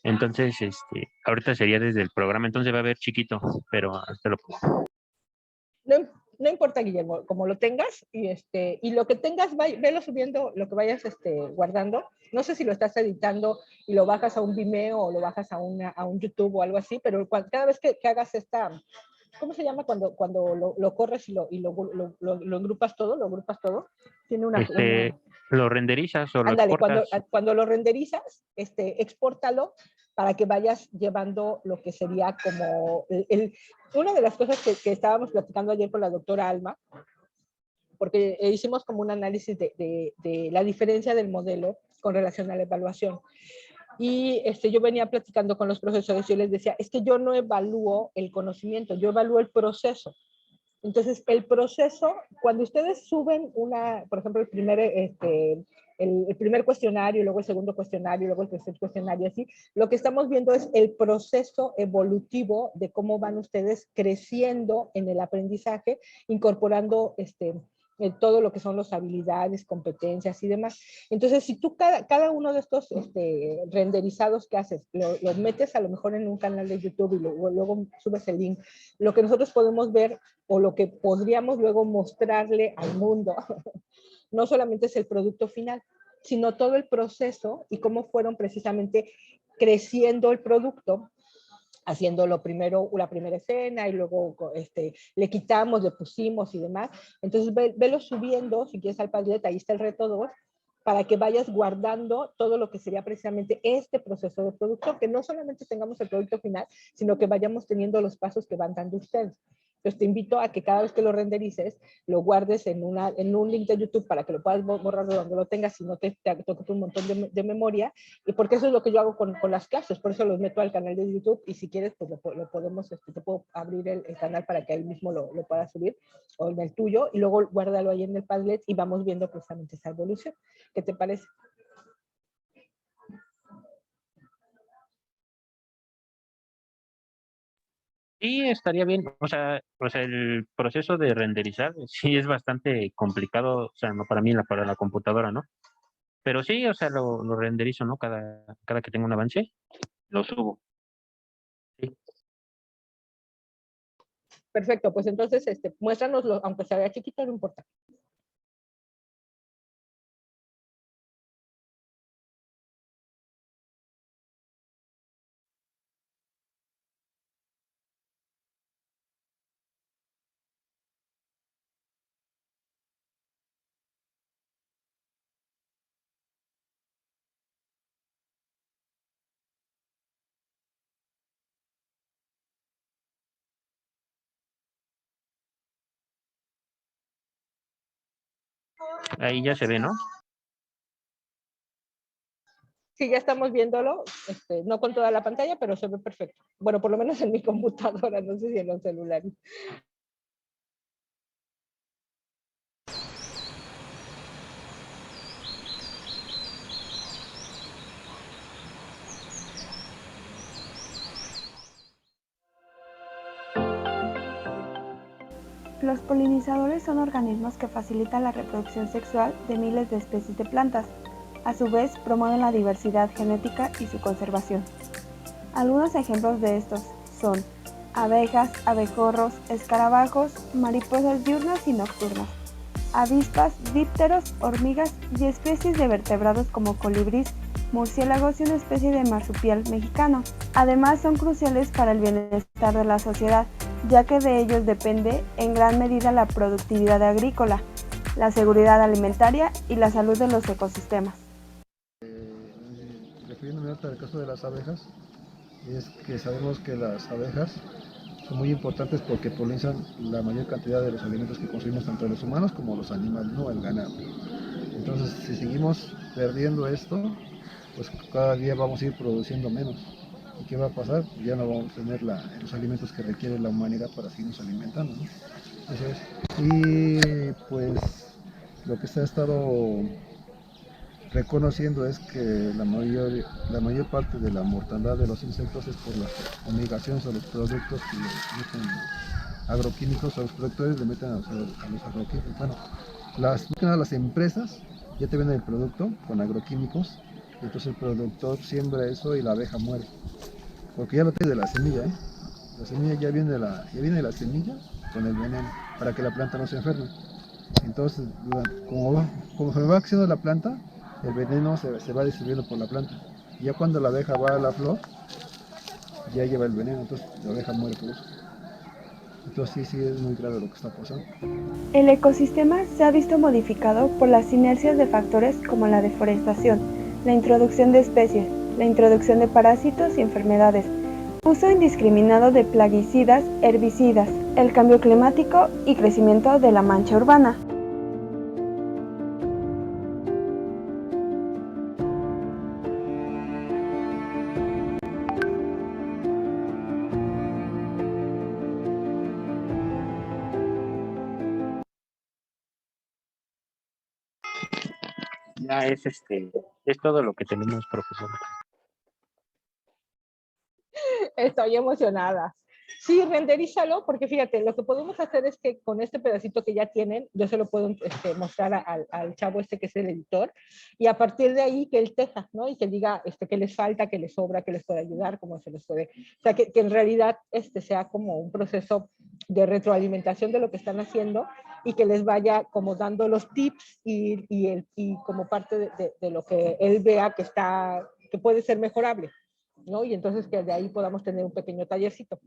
Entonces, ahorita sería desde el programa, entonces va a ver chiquito, pero te lo pongo. No importa, Guillermo, como lo tengas y lo que tengas, velo subiendo, lo que vayas guardando. No sé si lo estás editando y lo bajas a un Vimeo o lo bajas a un YouTube o algo así, pero cada vez que hagas ¿cómo se llama cuando lo corres y lo engrupas todo? ¿Lo agrupas todo? Tiene ¿Lo renderizas o lo ándale, exportas? cuando lo renderizas, expórtalo para que vayas llevando lo que sería como una de las cosas que estábamos platicando ayer con la doctora Alma, porque hicimos como un análisis de la diferencia del modelo con relación a la evaluación. Y yo venía platicando con los profesores, yo les decía, es que yo no evalúo el conocimiento, yo evalúo el proceso. Entonces, el proceso, cuando ustedes suben por ejemplo, el primer cuestionario, luego el segundo cuestionario, luego el tercer cuestionario, así, lo que estamos viendo es el proceso evolutivo de cómo van ustedes creciendo en el aprendizaje, incorporando todo lo que son las habilidades, competencias y demás. Entonces, si tú cada uno de estos renderizados que haces, lo metes a lo mejor en un canal de YouTube y luego subes el link, lo que nosotros podemos ver o lo que podríamos luego mostrarle al mundo, no solamente es el producto final, sino todo el proceso y cómo fueron precisamente creciendo el producto, haciéndolo primero, la primera escena y luego le quitamos, le pusimos y demás. Entonces, velo subiendo, si quieres al Padlet, ahí está el reto 2, para que vayas guardando todo lo que sería precisamente este proceso de producto, que no solamente tengamos el producto final, sino que vayamos teniendo los pasos que van dando ustedes. Entonces te invito a que cada vez que lo renderices, lo guardes en un link de YouTube para que lo puedas borrar de donde lo tengas y no te toque un montón de memoria, y porque eso es lo que yo hago con las clases, por eso los meto al canal de YouTube y si quieres, pues lo podemos, te puedo abrir el canal para que ahí mismo lo puedas subir, o en el tuyo, y luego guárdalo ahí en el Padlet y vamos viendo precisamente esa evolución. ¿Qué te parece? Sí, estaría bien. O sea, el proceso de renderizar sí es bastante complicado, o sea, no para mí, para la computadora, ¿no? Pero sí, o sea, lo renderizo, ¿no? Cada que tengo un avance, lo subo. Sí. Perfecto, pues entonces, muéstranoslo, aunque se vea chiquito, no importa. Ahí ya se ve, ¿no? Sí, ya estamos viéndolo, no con toda la pantalla, pero se ve perfecto. Bueno, por lo menos en mi computadora, no sé si en los celulares. Los polinizadores son organismos que facilitan la reproducción sexual de miles de especies de plantas. A su vez, promueven la diversidad genética y su conservación. Algunos ejemplos de estos son abejas, abejorros, escarabajos, mariposas diurnas y nocturnas, avispas, dípteros, hormigas y especies de vertebrados como colibrís, murciélagos y una especie de marsupial mexicano. Además, son cruciales para el bienestar de la sociedad, ya que de ellos depende en gran medida la productividad agrícola, la seguridad alimentaria y la salud de los ecosistemas. Refiriéndome al caso de las abejas, es que sabemos que las abejas son muy importantes porque polinizan la mayor cantidad de los alimentos que consumimos tanto los humanos como los animales, no el ganado. Entonces, si seguimos perdiendo esto, pues cada día vamos a ir produciendo menos. ¿Y qué va a pasar? Ya no vamos a tener los alimentos que requiere la humanidad para seguirnos alimentando, ¿no? Eso es. Y pues lo que se ha estado reconociendo es que la mayor parte de la mortandad de los insectos es por las fumigaciones o los productos que le meten agroquímicos, a los productores le meten a los agroquímicos. Bueno, las empresas ya te venden el producto con agroquímicos, entonces el productor siembra eso y la abeja muere, porque ya lo tiene de la semilla, ¿eh? La semilla ya viene de la semilla con el veneno para que la planta no se enferme. Entonces, como se va haciendo la planta, el veneno se va distribuyendo por la planta. Y ya cuando la abeja va a la flor, ya lleva el veneno, entonces la abeja muere por eso. Entonces sí es muy grave lo que está pasando. El ecosistema se ha visto modificado por las inercias de factores como la deforestación, la introducción de especies, la introducción de parásitos y enfermedades, uso indiscriminado de plaguicidas, herbicidas, el cambio climático y crecimiento de la mancha urbana. Ya es todo lo que tenemos, profesor. Estoy emocionada. Sí, renderízalo, porque fíjate, lo que podemos hacer es que con este pedacito que ya tienen, yo se lo puedo mostrar al chavo que es el editor, y a partir de ahí que él teja, ¿no? Y que diga qué les falta, qué les sobra, qué les puede ayudar, cómo se les puede... O sea, que en realidad sea como un proceso de retroalimentación de lo que están haciendo y que les vaya como dando los tips y como parte de lo que él vea que puede ser mejorable, ¿no? Y entonces que de ahí podamos tener un pequeño tallercito.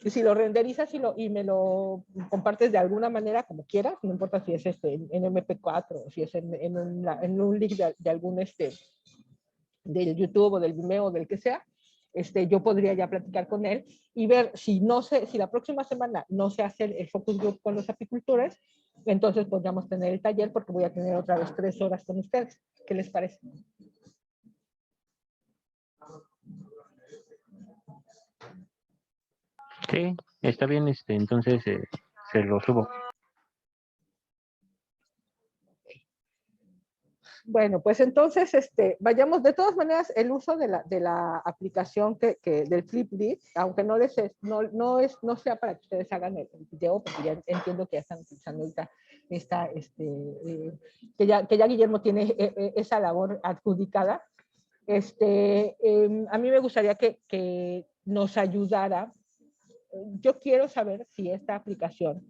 Y si lo renderizas y me lo compartes de alguna manera, como quieras, no importa si es en MP4 o si es en un link de algún del YouTube o del Vimeo o del que sea, yo podría ya platicar con él y ver si la próxima semana no se hace el focus group con los apicultores, entonces podríamos tener el taller porque voy a tener otra vez 3 horas con ustedes. ¿Qué les parece? Sí, está bien, entonces se lo subo. Bueno, pues entonces, vayamos, de todas maneras, el uso de la aplicación del Flipgrid, aunque no sea para que ustedes hagan el video, porque ya entiendo que ya están utilizando ahorita que ya Guillermo tiene esa labor adjudicada. A mí me gustaría que nos ayudara. Yo quiero saber si esta aplicación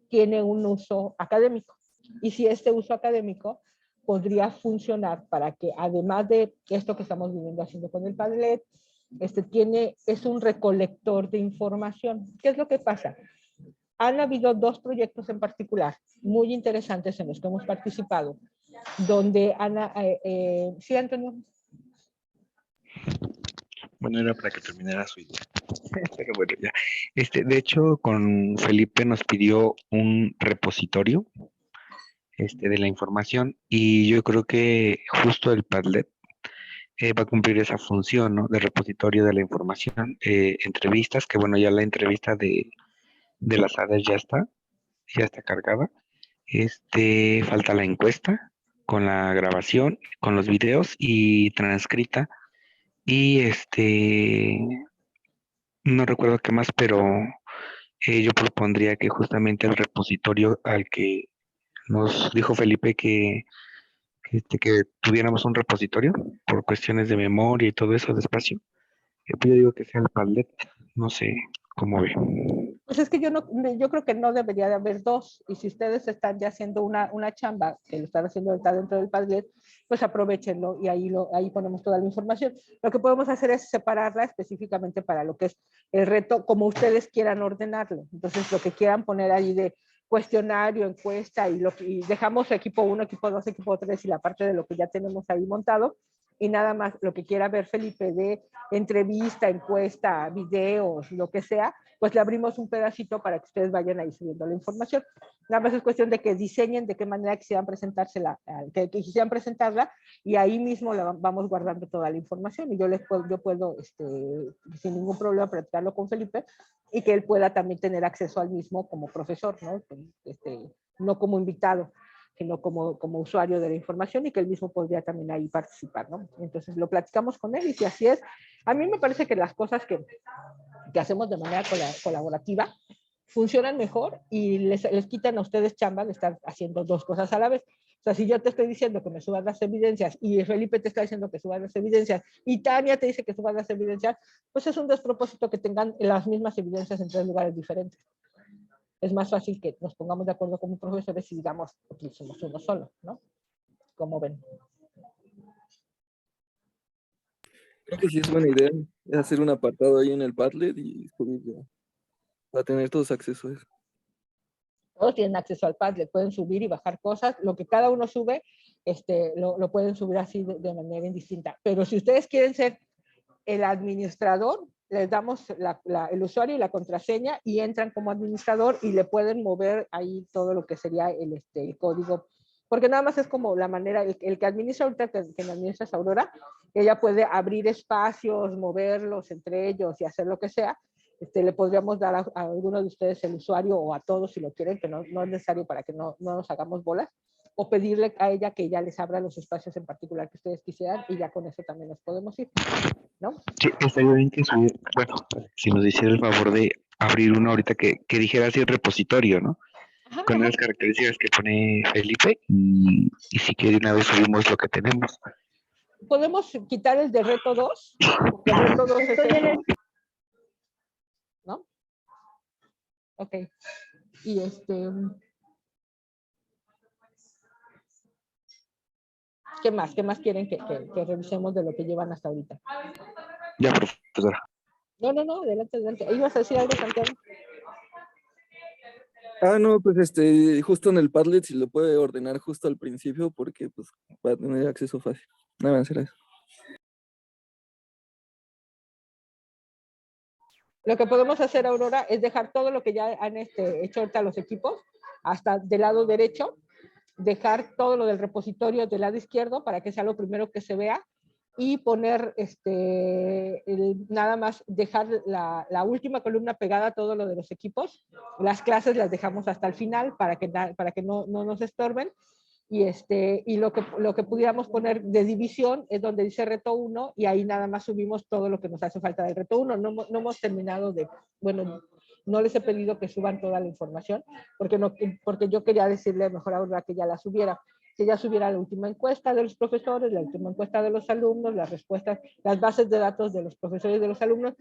tiene un uso académico y si este uso académico podría funcionar para que, además de esto que estamos viviendo haciendo con el Padlet, es un recolector de información. ¿Qué es lo que pasa? Han habido dos proyectos en particular muy interesantes en los que hemos participado, donde sí, Antonio. Bueno, era para que terminara su idea. Pero bueno, ya. De hecho, con Felipe nos pidió un repositorio de la información y yo creo que justo el Padlet va a cumplir esa función, ¿no? De repositorio de la información. Entrevistas, que bueno, ya la entrevista de las ADES ya está cargada. Falta la encuesta con la grabación, con los videos y transcrita. Y no recuerdo qué más, pero yo propondría que justamente el repositorio al que nos dijo Felipe que tuviéramos un repositorio por cuestiones de memoria y todo eso de espacio. Yo digo que sea el Padlet, no sé cómo ve. Pues es que yo creo que no debería de haber dos, y si ustedes están ya haciendo una chamba, que lo están haciendo ahorita dentro del Padlet, pues aprovechenlo y ahí ponemos toda la información. Lo que podemos hacer es separarla específicamente para lo que es el reto, como ustedes quieran ordenarlo. Entonces, lo que quieran poner ahí de cuestionario, encuesta, y dejamos equipo 1, equipo 2, equipo 3 y la parte de lo que ya tenemos ahí montado, y nada más lo que quiera ver Felipe de entrevista, encuesta, videos, lo que sea, pues le abrimos un pedacito para que ustedes vayan ahí subiendo la información. Nada más es cuestión de que diseñen de qué manera quisieran que quisieran presentarla, y ahí mismo vamos guardando toda la información, y yo puedo sin ningún problema platicarlo con Felipe, y que él pueda también tener acceso al mismo como profesor, ¿no? No como invitado, sino como usuario de la información, y que él mismo podría también ahí participar, ¿no? Entonces lo platicamos con él, y si así es, a mí me parece que las cosas que hacemos de manera colaborativa funcionan mejor y les quitan a ustedes chamba de estar haciendo dos cosas a la vez. O sea, si yo te estoy diciendo que me subas las evidencias y Felipe te está diciendo que subas las evidencias y Tania te dice que subas las evidencias, pues es un despropósito que tengan las mismas evidencias en tres lugares diferentes. Es más fácil que nos pongamos de acuerdo como profesores y digamos, utilicemos uno solo, ¿no? ¿Cómo ven? Creo que sí es buena idea hacer un apartado ahí en el Padlet y subirlo para tener todos acceso a eso. Todos tienen acceso al Padlet, pueden subir y bajar cosas, lo que cada uno sube, lo pueden subir así de manera indistinta. Pero si ustedes quieren ser el administrador, les damos el usuario y la contraseña y entran como administrador y le pueden mover ahí todo lo que sería el código, porque nada más es como la manera, el que administra ahorita, que administra es Aurora, ella puede abrir espacios, moverlos entre ellos y hacer lo que sea. Le podríamos dar a alguno de ustedes el usuario, o a todos si lo quieren, que no es necesario para que no nos hagamos bolas, o pedirle a ella que ella les abra los espacios en particular que ustedes quisieran, y ya con eso también nos podemos ir, ¿no? Sí, estaría bien que bueno, si nos hiciera el favor de abrir uno ahorita que dijera así el repositorio, ¿no? Ajá, con las características que pone Felipe, y si quiere una vez subimos lo que tenemos. Podemos quitar el de reto 2, porque el reto 2 es eso, ¿no? Ok. Y ¿qué más? ¿Qué más quieren que revisemos de lo que llevan hasta ahorita? Ya, profesora. No, adelante. ¿Ibas a decir algo, Santiago? No, pues justo en el Padlet si lo puede ordenar justo al principio, porque pues va a tener acceso fácil. Nada más será eso. Lo que podemos hacer, Aurora, es dejar todo lo que ya han hecho ahorita los equipos, hasta del lado derecho, dejar todo lo del repositorio del lado izquierdo para que sea lo primero que se vea, y poner nada más dejar la última columna pegada a todo lo de los equipos. Las clases las dejamos hasta el final para que no nos estorben, y lo que pudiéramos poner de división es donde dice reto 1 y ahí nada más subimos todo lo que nos hace falta del reto 1. No hemos terminado bueno, no les he pedido que suban toda la información porque yo quería decirle mejor ahora que ya la subiera. Que ya subiera la última encuesta de los profesores, la última encuesta de los alumnos, las respuestas, las bases de datos de los profesores y de los alumnos.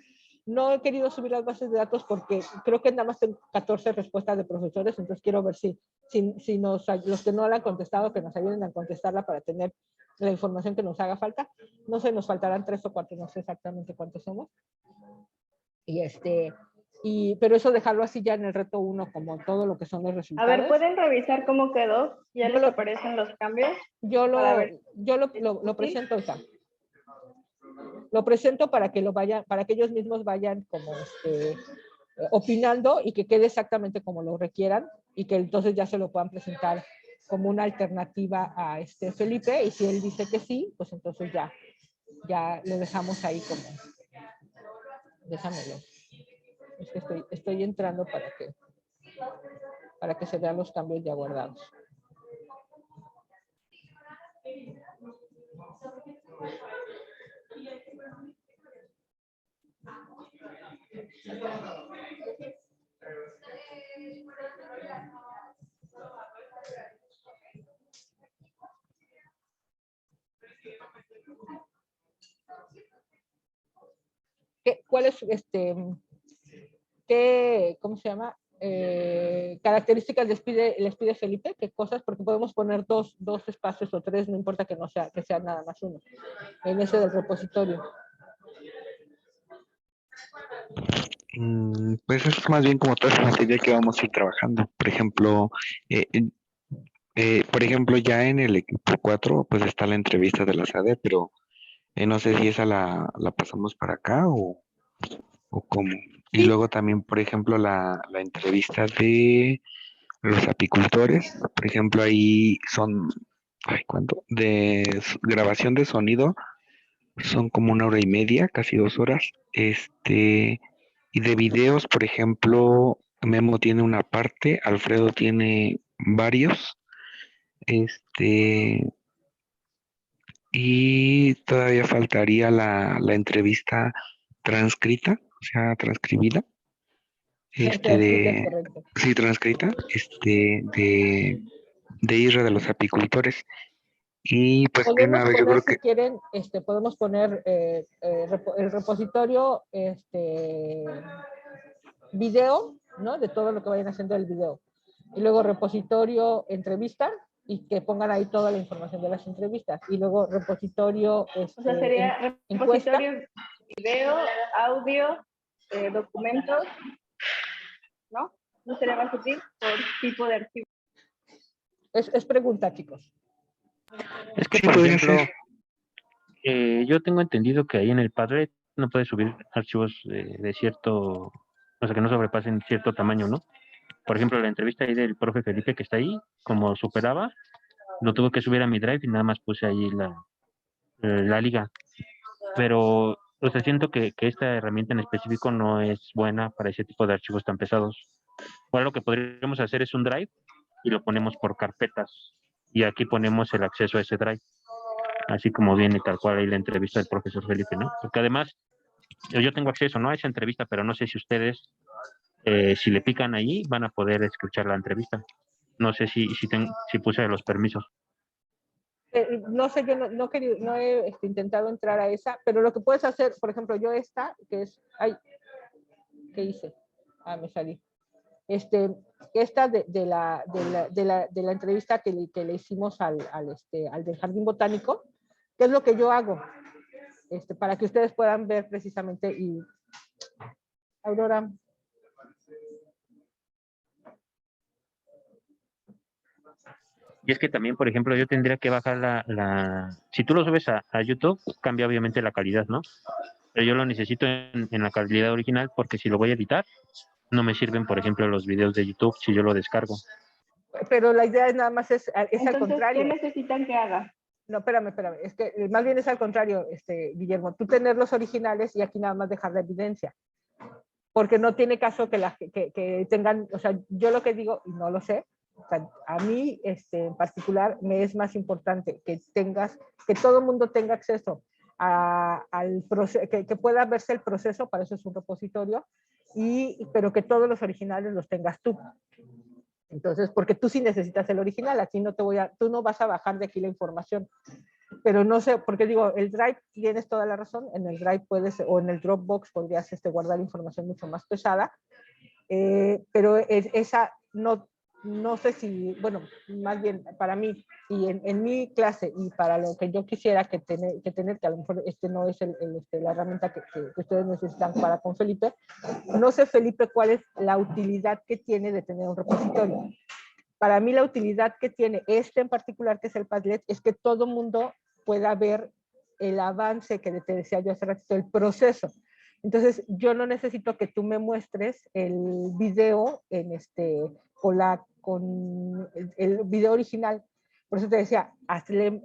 No he querido subir las bases de datos porque creo que nada más tengo 14 respuestas de profesores, entonces quiero ver si los que no la han contestado, que nos ayuden a contestarla para tener la información que nos haga falta. No sé, nos faltarán 3 o 4, no sé exactamente cuántos somos. Pero eso dejarlo así ya en el reto 1, como todo lo que son los resultados. A ver, ¿pueden revisar cómo quedó? ¿Ya les aparecen los cambios? Yo lo presento, o sea, lo presento para que ellos mismos vayan como opinando y que quede exactamente como lo requieran y que entonces ya se lo puedan presentar como una alternativa a Felipe, y si él dice que sí, pues entonces ya lo dejamos ahí como, déjamelo. Es que estoy entrando para que se vean los cambios ya guardados. ¿Cuál es cómo se llama? Características les pide Felipe, qué cosas, porque podemos poner dos espacios o 3, no importa que sea nada más uno, en ese del repositorio. Pues es más bien como toda esa materia que vamos a ir trabajando. Por ejemplo, ya en el equipo 4, pues está la entrevista de la SADE, pero no sé si esa la pasamos para acá o cómo. Y luego también, por ejemplo, la entrevista de los apicultores, por ejemplo, ahí son, ¿cuánto? De grabación de sonido, son como 1 hora y media, casi 2 horas. Y de videos, por ejemplo, Memo tiene una parte, Alfredo tiene varios. Y todavía faltaría la entrevista transcrita, o sea, transcribida. Correcto. Sí, transcrita, de Isra de los apicultores. Y pues podemos yo creo que si quieren, podemos poner el repositorio, video, ¿no? De todo lo que vayan haciendo el video. Y luego repositorio entrevista, y que pongan ahí toda la información de las entrevistas. Y luego repositorio o sea, sería repositorio, encuesta, video, audio, documentos, ¿no? ¿No sería más útil por tipo de archivo? Es pregunta, chicos. Es que, por ejemplo, yo tengo entendido que ahí en el Padlet no puedes subir archivos de cierto, o sea, que no sobrepasen cierto tamaño, ¿no? Por ejemplo, la entrevista ahí del profe Felipe que está ahí, como superaba, lo tuve que subir a mi Drive y nada más puse ahí la liga. Pero, o sea, siento que esta herramienta en específico no es buena para ese tipo de archivos tan pesados. Bueno, lo que podríamos hacer es un Drive y lo ponemos por carpetas. Y aquí ponemos el acceso a ese Drive. Así como viene tal cual ahí la entrevista del profesor Felipe, ¿no? Porque además, yo tengo acceso, ¿no?, a esa entrevista, pero no sé si ustedes, si le pican ahí, van a poder escuchar la entrevista. No sé si puse los permisos. No sé, yo no he intentado entrar a esa, pero lo que puedes hacer, por ejemplo, yo esta, que es, ¿qué hice? Me salí. Esta de la entrevista que le hicimos al del Jardín Botánico, ¿qué es lo que yo hago? Para que ustedes puedan ver precisamente. Y Aurora. Y es que también, por ejemplo, yo tendría que bajar si tú lo subes a YouTube, cambia obviamente la calidad, ¿no? Pero yo lo necesito en la calidad original, porque si lo voy a editar, no me sirven, por ejemplo, los videos de YouTube si yo lo descargo. Pero la idea es nada más es al contrario. ¿Qué necesitan que haga? No, espérame. Es que más bien es al contrario, Guillermo. Tú tener los originales y aquí nada más dejar la evidencia. Porque no tiene caso que tengan, o sea, yo lo que digo, y no lo sé, O sea, a mí en particular me es más importante que todo el mundo tenga acceso al proceso, que pueda verse el proceso, para eso es un repositorio, pero que todos los originales los tengas tú. Entonces, porque tú sí necesitas el original, aquí tú no vas a bajar de aquí la información. Pero no sé, porque digo, el Drive, tienes toda la razón, en el Drive o en el Dropbox podrías guardar información mucho más pesada, pero esa no sé si, bueno, más bien para mí y en mi clase y para lo que yo quisiera que tener, que a lo mejor no es la herramienta que ustedes necesitan para con Felipe, no sé, Felipe, cuál es la utilidad que tiene de tener un repositorio. Para mí la utilidad que tiene en particular, que es el Padlet, es que todo mundo pueda ver el avance que te decía yo hace ratito, el proceso. Entonces, yo no necesito que tú me muestres el video con el video original. Por eso te decía, hazle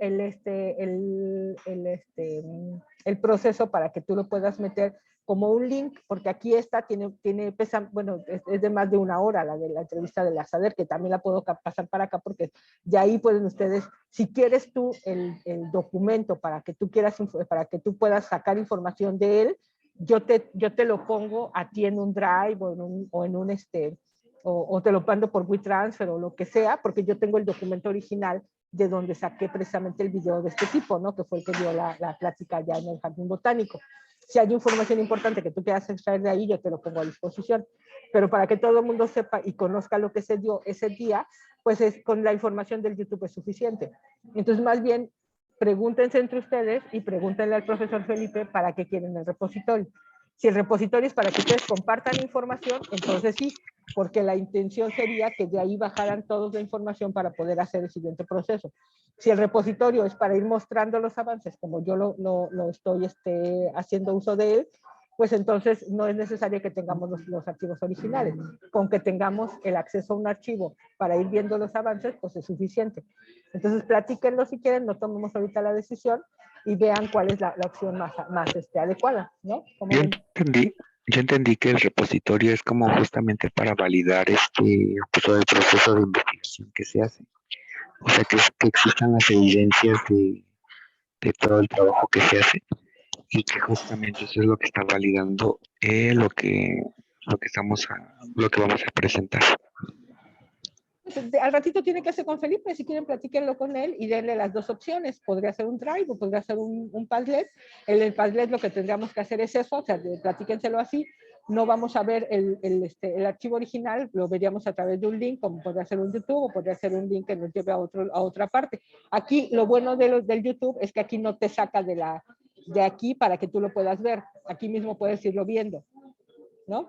el proceso para que tú lo puedas meter como un link, porque aquí pesa, bueno, es de más de 1 hora la de la entrevista de la SADER, que también la puedo pasar para acá, porque de ahí pueden ustedes, si quieres tú el documento para que tú puedas sacar información de él, yo te lo pongo a ti en un Drive o te lo mando por WeTransfer o lo que sea, porque yo tengo el documento original de donde saqué precisamente el video de este tipo, ¿no? Que fue el que dio la plática ya en el Jardín Botánico. Si hay información importante que tú quieras extraer de ahí, yo te lo pongo a disposición. Pero para que todo el mundo sepa y conozca lo que se dio ese día, pues con la información del YouTube es suficiente. Entonces, más bien, pregúntense entre ustedes y pregúntenle al profesor Felipe para qué quieren el repositorio. Si el repositorio es para que ustedes compartan información, entonces sí, porque la intención sería que de ahí bajaran todos la información para poder hacer el siguiente proceso. Si el repositorio es para ir mostrando los avances, como yo lo estoy haciendo uso de él, pues entonces no es necesario que tengamos los archivos originales. Con que tengamos el acceso a un archivo para ir viendo los avances, pues es suficiente. Entonces platíquenlo si quieren, no tomemos ahorita la decisión y vean cuál es la opción más adecuada, ¿no? Yo entendí que el repositorio es como justamente para validar pues, todo el proceso de investigación que se hace. O sea, que existan las evidencias de todo el trabajo que se hace y que justamente eso es lo que está validando lo que vamos a presentar. Al ratito tiene que hacer con Felipe, si quieren platíquenlo con él y denle las dos opciones. Podría ser un Drive o podría ser un Padlet. El Padlet lo que tendríamos que hacer es eso, o sea, platíquenselo así. No vamos a ver el archivo original, lo veríamos a través de un link, como podría ser un YouTube o podría ser un link que nos lleve a otra parte. Aquí lo bueno del YouTube es que aquí no te saca de aquí para que tú lo puedas ver. Aquí mismo puedes irlo viendo, ¿no?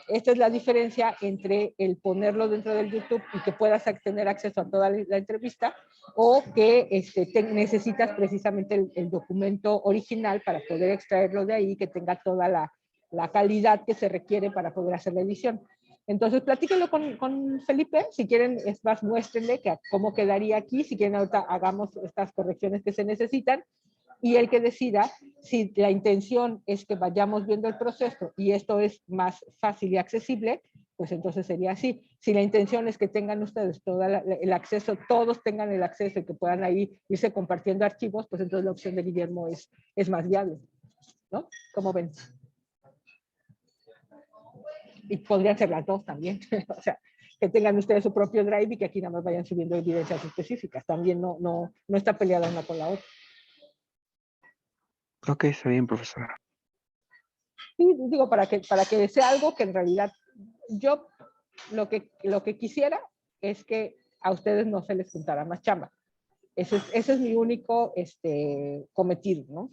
Esta es la diferencia entre el ponerlo dentro del YouTube y que puedas tener acceso a toda la entrevista o que necesitas precisamente el documento original para poder extraerlo de ahí, que tenga toda la calidad que se requiere para poder hacer la edición. Entonces, platíquenlo con Felipe, si quieren, es más, muéstrenle cómo quedaría aquí, si quieren ahorita hagamos estas correcciones que se necesitan, y el que decida si la intención es que vayamos viendo el proceso y esto es más fácil y accesible, pues entonces sería así. Si la intención es que tengan ustedes todo el acceso, todos tengan el acceso y que puedan ahí irse compartiendo archivos, pues entonces la opción de Guillermo es más viable, ¿no? ¿Cómo ven? Y podrían ser las dos también, o sea, que tengan ustedes su propio Drive y que aquí nada más vayan subiendo evidencias específicas. También no está peleada una con la otra. Ok, está bien, profesora. Sí, digo, para que sea algo que en realidad yo lo que quisiera es que a ustedes no se les juntara más chamba. Ese es mi único cometido, ¿no?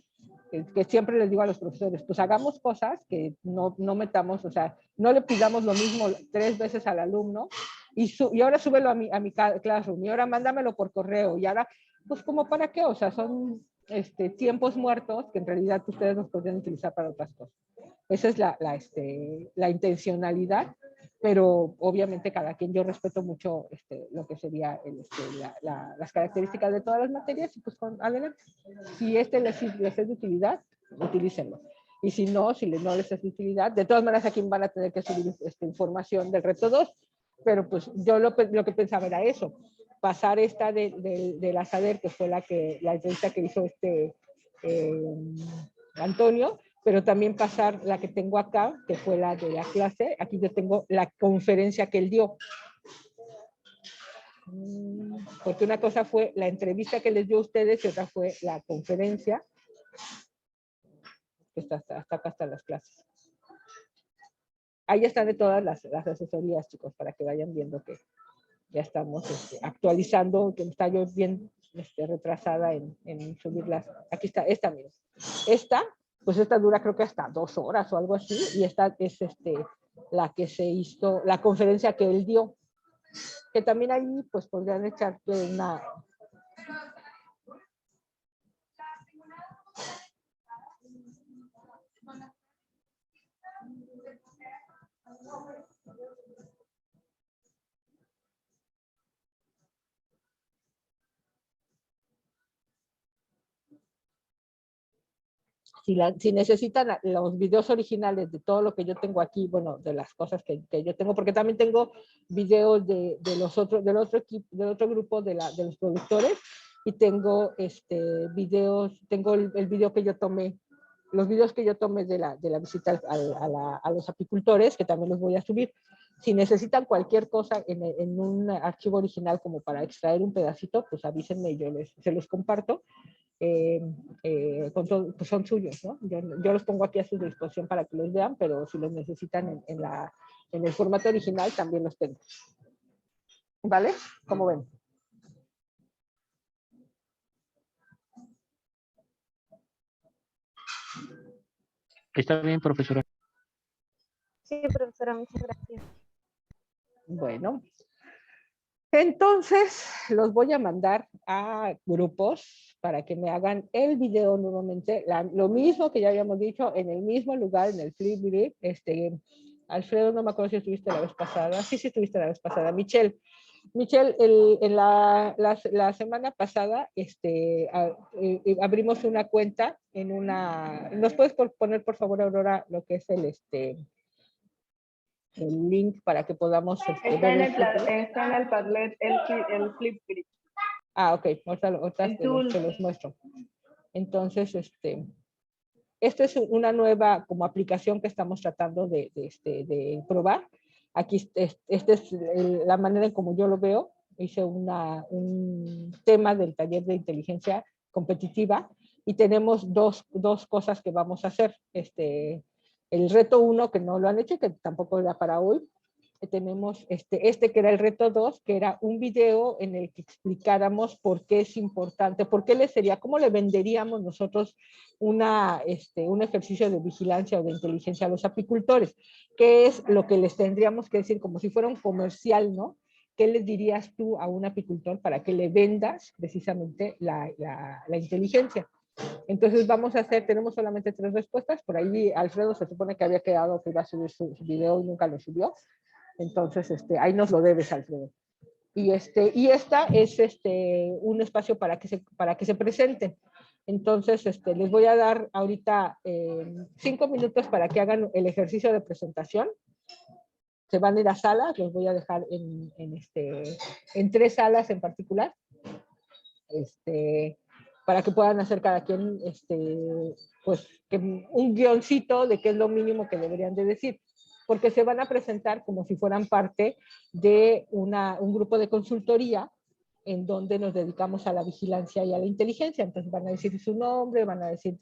Que siempre les digo a los profesores, pues hagamos cosas que no metamos, o sea, no le pidamos lo mismo 3 veces al alumno y ahora súbelo a mi classroom y ahora mándamelo por correo y ahora, pues como para qué, o sea, son tiempos muertos que en realidad ustedes los podrían utilizar para otras cosas. Esa es la intencionalidad, pero obviamente cada quien, yo respeto mucho lo que sería las características de todas las materias y pues adelante. Si les es de utilidad, utilícenlo. y si no, no les es de utilidad, de todas maneras aquí van a tener que subir información del reto 2, pero pues yo lo que pensaba era eso, pasar esta de la SADER, que fue la entrevista que hizo Antonio, pero también pasar la que tengo acá, que fue la de la clase. Aquí yo tengo la conferencia que él dio. Porque una cosa fue la entrevista que les dio a ustedes y otra fue la conferencia. Que está hasta acá están las clases. Ahí están de todas las asesorías, chicos, para que vayan viendo que ya estamos actualizando, que está yo bien retrasada en subirlas. Aquí está, esta, miren. Pues esta dura creo que hasta 2 horas o algo así, y esta es la que se hizo, la conferencia que él dio, que también ahí pues podrían echarle una... Si necesitan los videos originales de todo lo que yo tengo aquí, bueno, de las cosas que yo tengo, porque también tengo videos del otro grupo de los productores, y tengo videos, tengo el video que yo tomé, los videos que yo tomé de la visita a los apicultores, que también los voy a subir. Si necesitan cualquier cosa en un archivo original como para extraer un pedacito, pues avísenme y se los comparto. Pues son suyos, ¿no? Yo los pongo aquí a su disposición para que los vean, pero si los necesitan en el formato original también los tengo. ¿Vale? ¿Cómo ven? Está bien, profesora. Sí, profesora, muchas gracias. Bueno. Entonces, los voy a mandar a grupos para que me hagan el video nuevamente, lo mismo que ya habíamos dicho, en el mismo lugar, en el Flipgrid. Alfredo, no me acuerdo si estuviste la vez pasada. Sí, estuviste la vez pasada. Michelle, en la semana pasada abrimos una cuenta en una... ¿Nos puedes poner, por favor, Aurora, lo que es el link para que podamos está en el Padlet, el Flipgrid. Ah, ok, ahorita se los muestro. Entonces, esta es una nueva como aplicación que estamos tratando de probar. Aquí esta es la manera en como yo lo veo. Hice un tema del taller de inteligencia competitiva y tenemos dos cosas que vamos a hacer. El reto 1, que no lo han hecho y que tampoco era para hoy. Tenemos que era el reto 2, que era un video en el que explicáramos por qué es importante, cómo le venderíamos nosotros un ejercicio de vigilancia o de inteligencia a los apicultores. ¿Qué es lo que les tendríamos que decir? Como si fuera un comercial, ¿no? ¿Qué les dirías tú a un apicultor para que le vendas precisamente la inteligencia? Entonces tenemos solamente 3 respuestas. Por ahí Alfredo se supone que había quedado que iba a subir su video y nunca lo subió. Entonces, ahí nos lo debes, Alfredo. Y esta es un espacio para que se presenten. Entonces, les voy a dar ahorita 5 minutos para que hagan el ejercicio de presentación. Se van a ir a salas, los voy a dejar en 3 salas en particular. Para que puedan hacer cada quien pues, un guioncito de qué es lo mínimo que deberían de decir, porque se van a presentar como si fueran parte de un grupo de consultoría en donde nos dedicamos a la vigilancia y a la inteligencia. Entonces van a decir su nombre, van a decir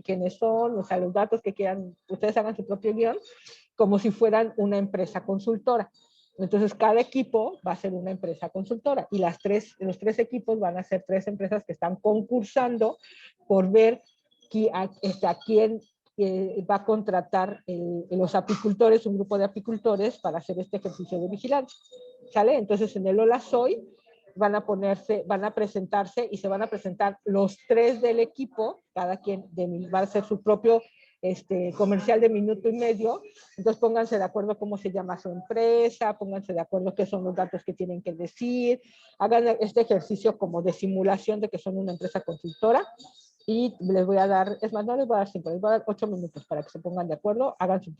quiénes son, o sea, los datos que quieran, ustedes hagan su propio guión, como si fueran una empresa consultora. Entonces, cada equipo va a ser una empresa consultora y los 3 equipos van a ser 3 empresas que están concursando por ver a quién va a contratar los apicultores, un grupo de apicultores para hacer este ejercicio de vigilancia. ¿Sale? Entonces, en el Hola Soy van a presentarse y se van a presentar los 3 del equipo, cada quien va a hacer su propio comercial de minuto y medio. Entonces pónganse de acuerdo cómo se llama su empresa, pónganse de acuerdo qué son los datos que tienen que decir, hagan este ejercicio como de simulación de que son una empresa consultora Y les voy a dar, es más, no les voy a dar 5, les voy a dar 8 minutos para que se pongan de acuerdo, hagan su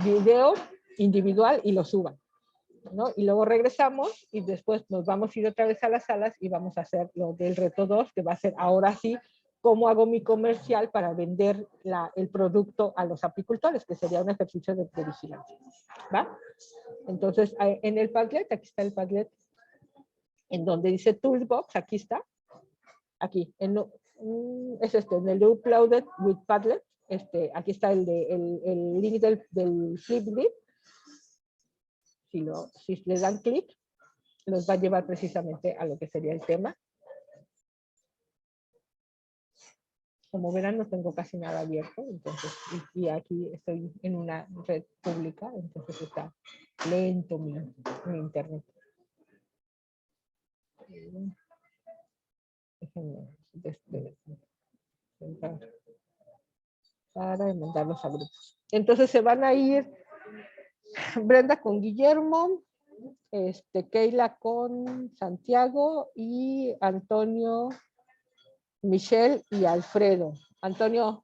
video individual y lo suban, ¿no? Y luego regresamos y después nos vamos a ir otra vez a las salas y vamos a hacer lo del reto 2, que va a ser ahora sí, cómo hago mi comercial para vender el producto a los apicultores, que sería un ejercicio de vigilancia, ¿va? Entonces, en el Padlet, aquí está el Padlet, en donde dice Toolbox, aquí está, aquí, en el Uploaded with Padlet, aquí está el link del Flipgrid. Si le dan clic, los va a llevar precisamente a lo que sería el tema. Como verán, no tengo casi nada abierto, entonces, y aquí estoy en una red pública, entonces está lento mi internet. Déjenme para mandarlos a grupos. Entonces se van a ir Brenda con Guillermo, Keila con Santiago y Antonio, Michelle y Alfredo. Antonio,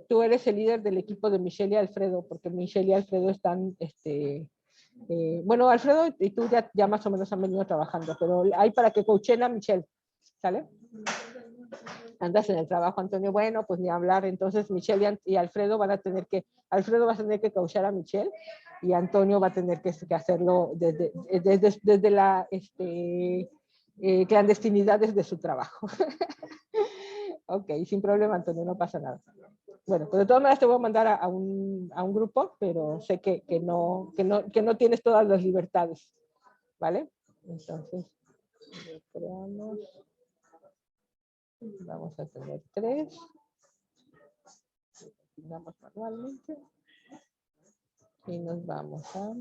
tú eres el líder del equipo de Michelle y Alfredo, porque Michelle y Alfredo están, bueno, Alfredo y tú ya más o menos han venido trabajando, pero hay para que coachen a Michelle, ¿sale? Andas en el trabajo, Antonio, bueno, pues ni hablar, entonces Michelle y Alfredo Alfredo va a tener que coachar a Michelle y Antonio va a tener que hacerlo desde la clandestinidad desde su trabajo. Ok, sin problema, Antonio, no pasa nada. Bueno, pues de todas maneras te voy a mandar a un grupo, pero sé que no tienes todas las libertades, ¿vale? Entonces, creamos. Vamos a tener 3. Vamos manualmente. Y nos vamos a...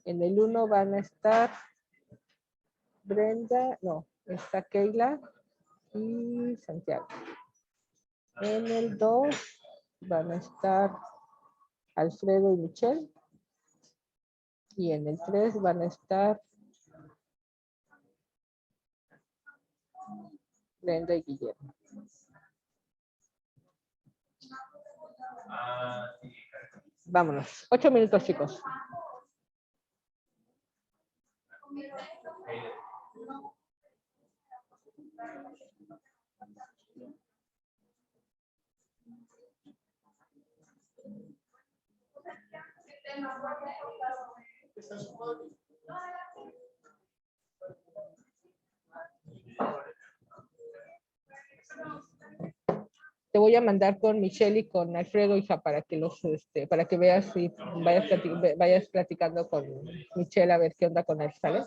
En el 1 van a estar Brenda, no, está Keila y Santiago. En el 2 van a estar Alfredo y Michelle. Y en el 3 van a estar Brenda y Guillermo. Vámonos. 8 minutos, chicos. Te voy a mandar con Michelle y con Alfredo, hija, para que para que veas y vayas platicando con Michelle a ver qué onda con él, ¿sale?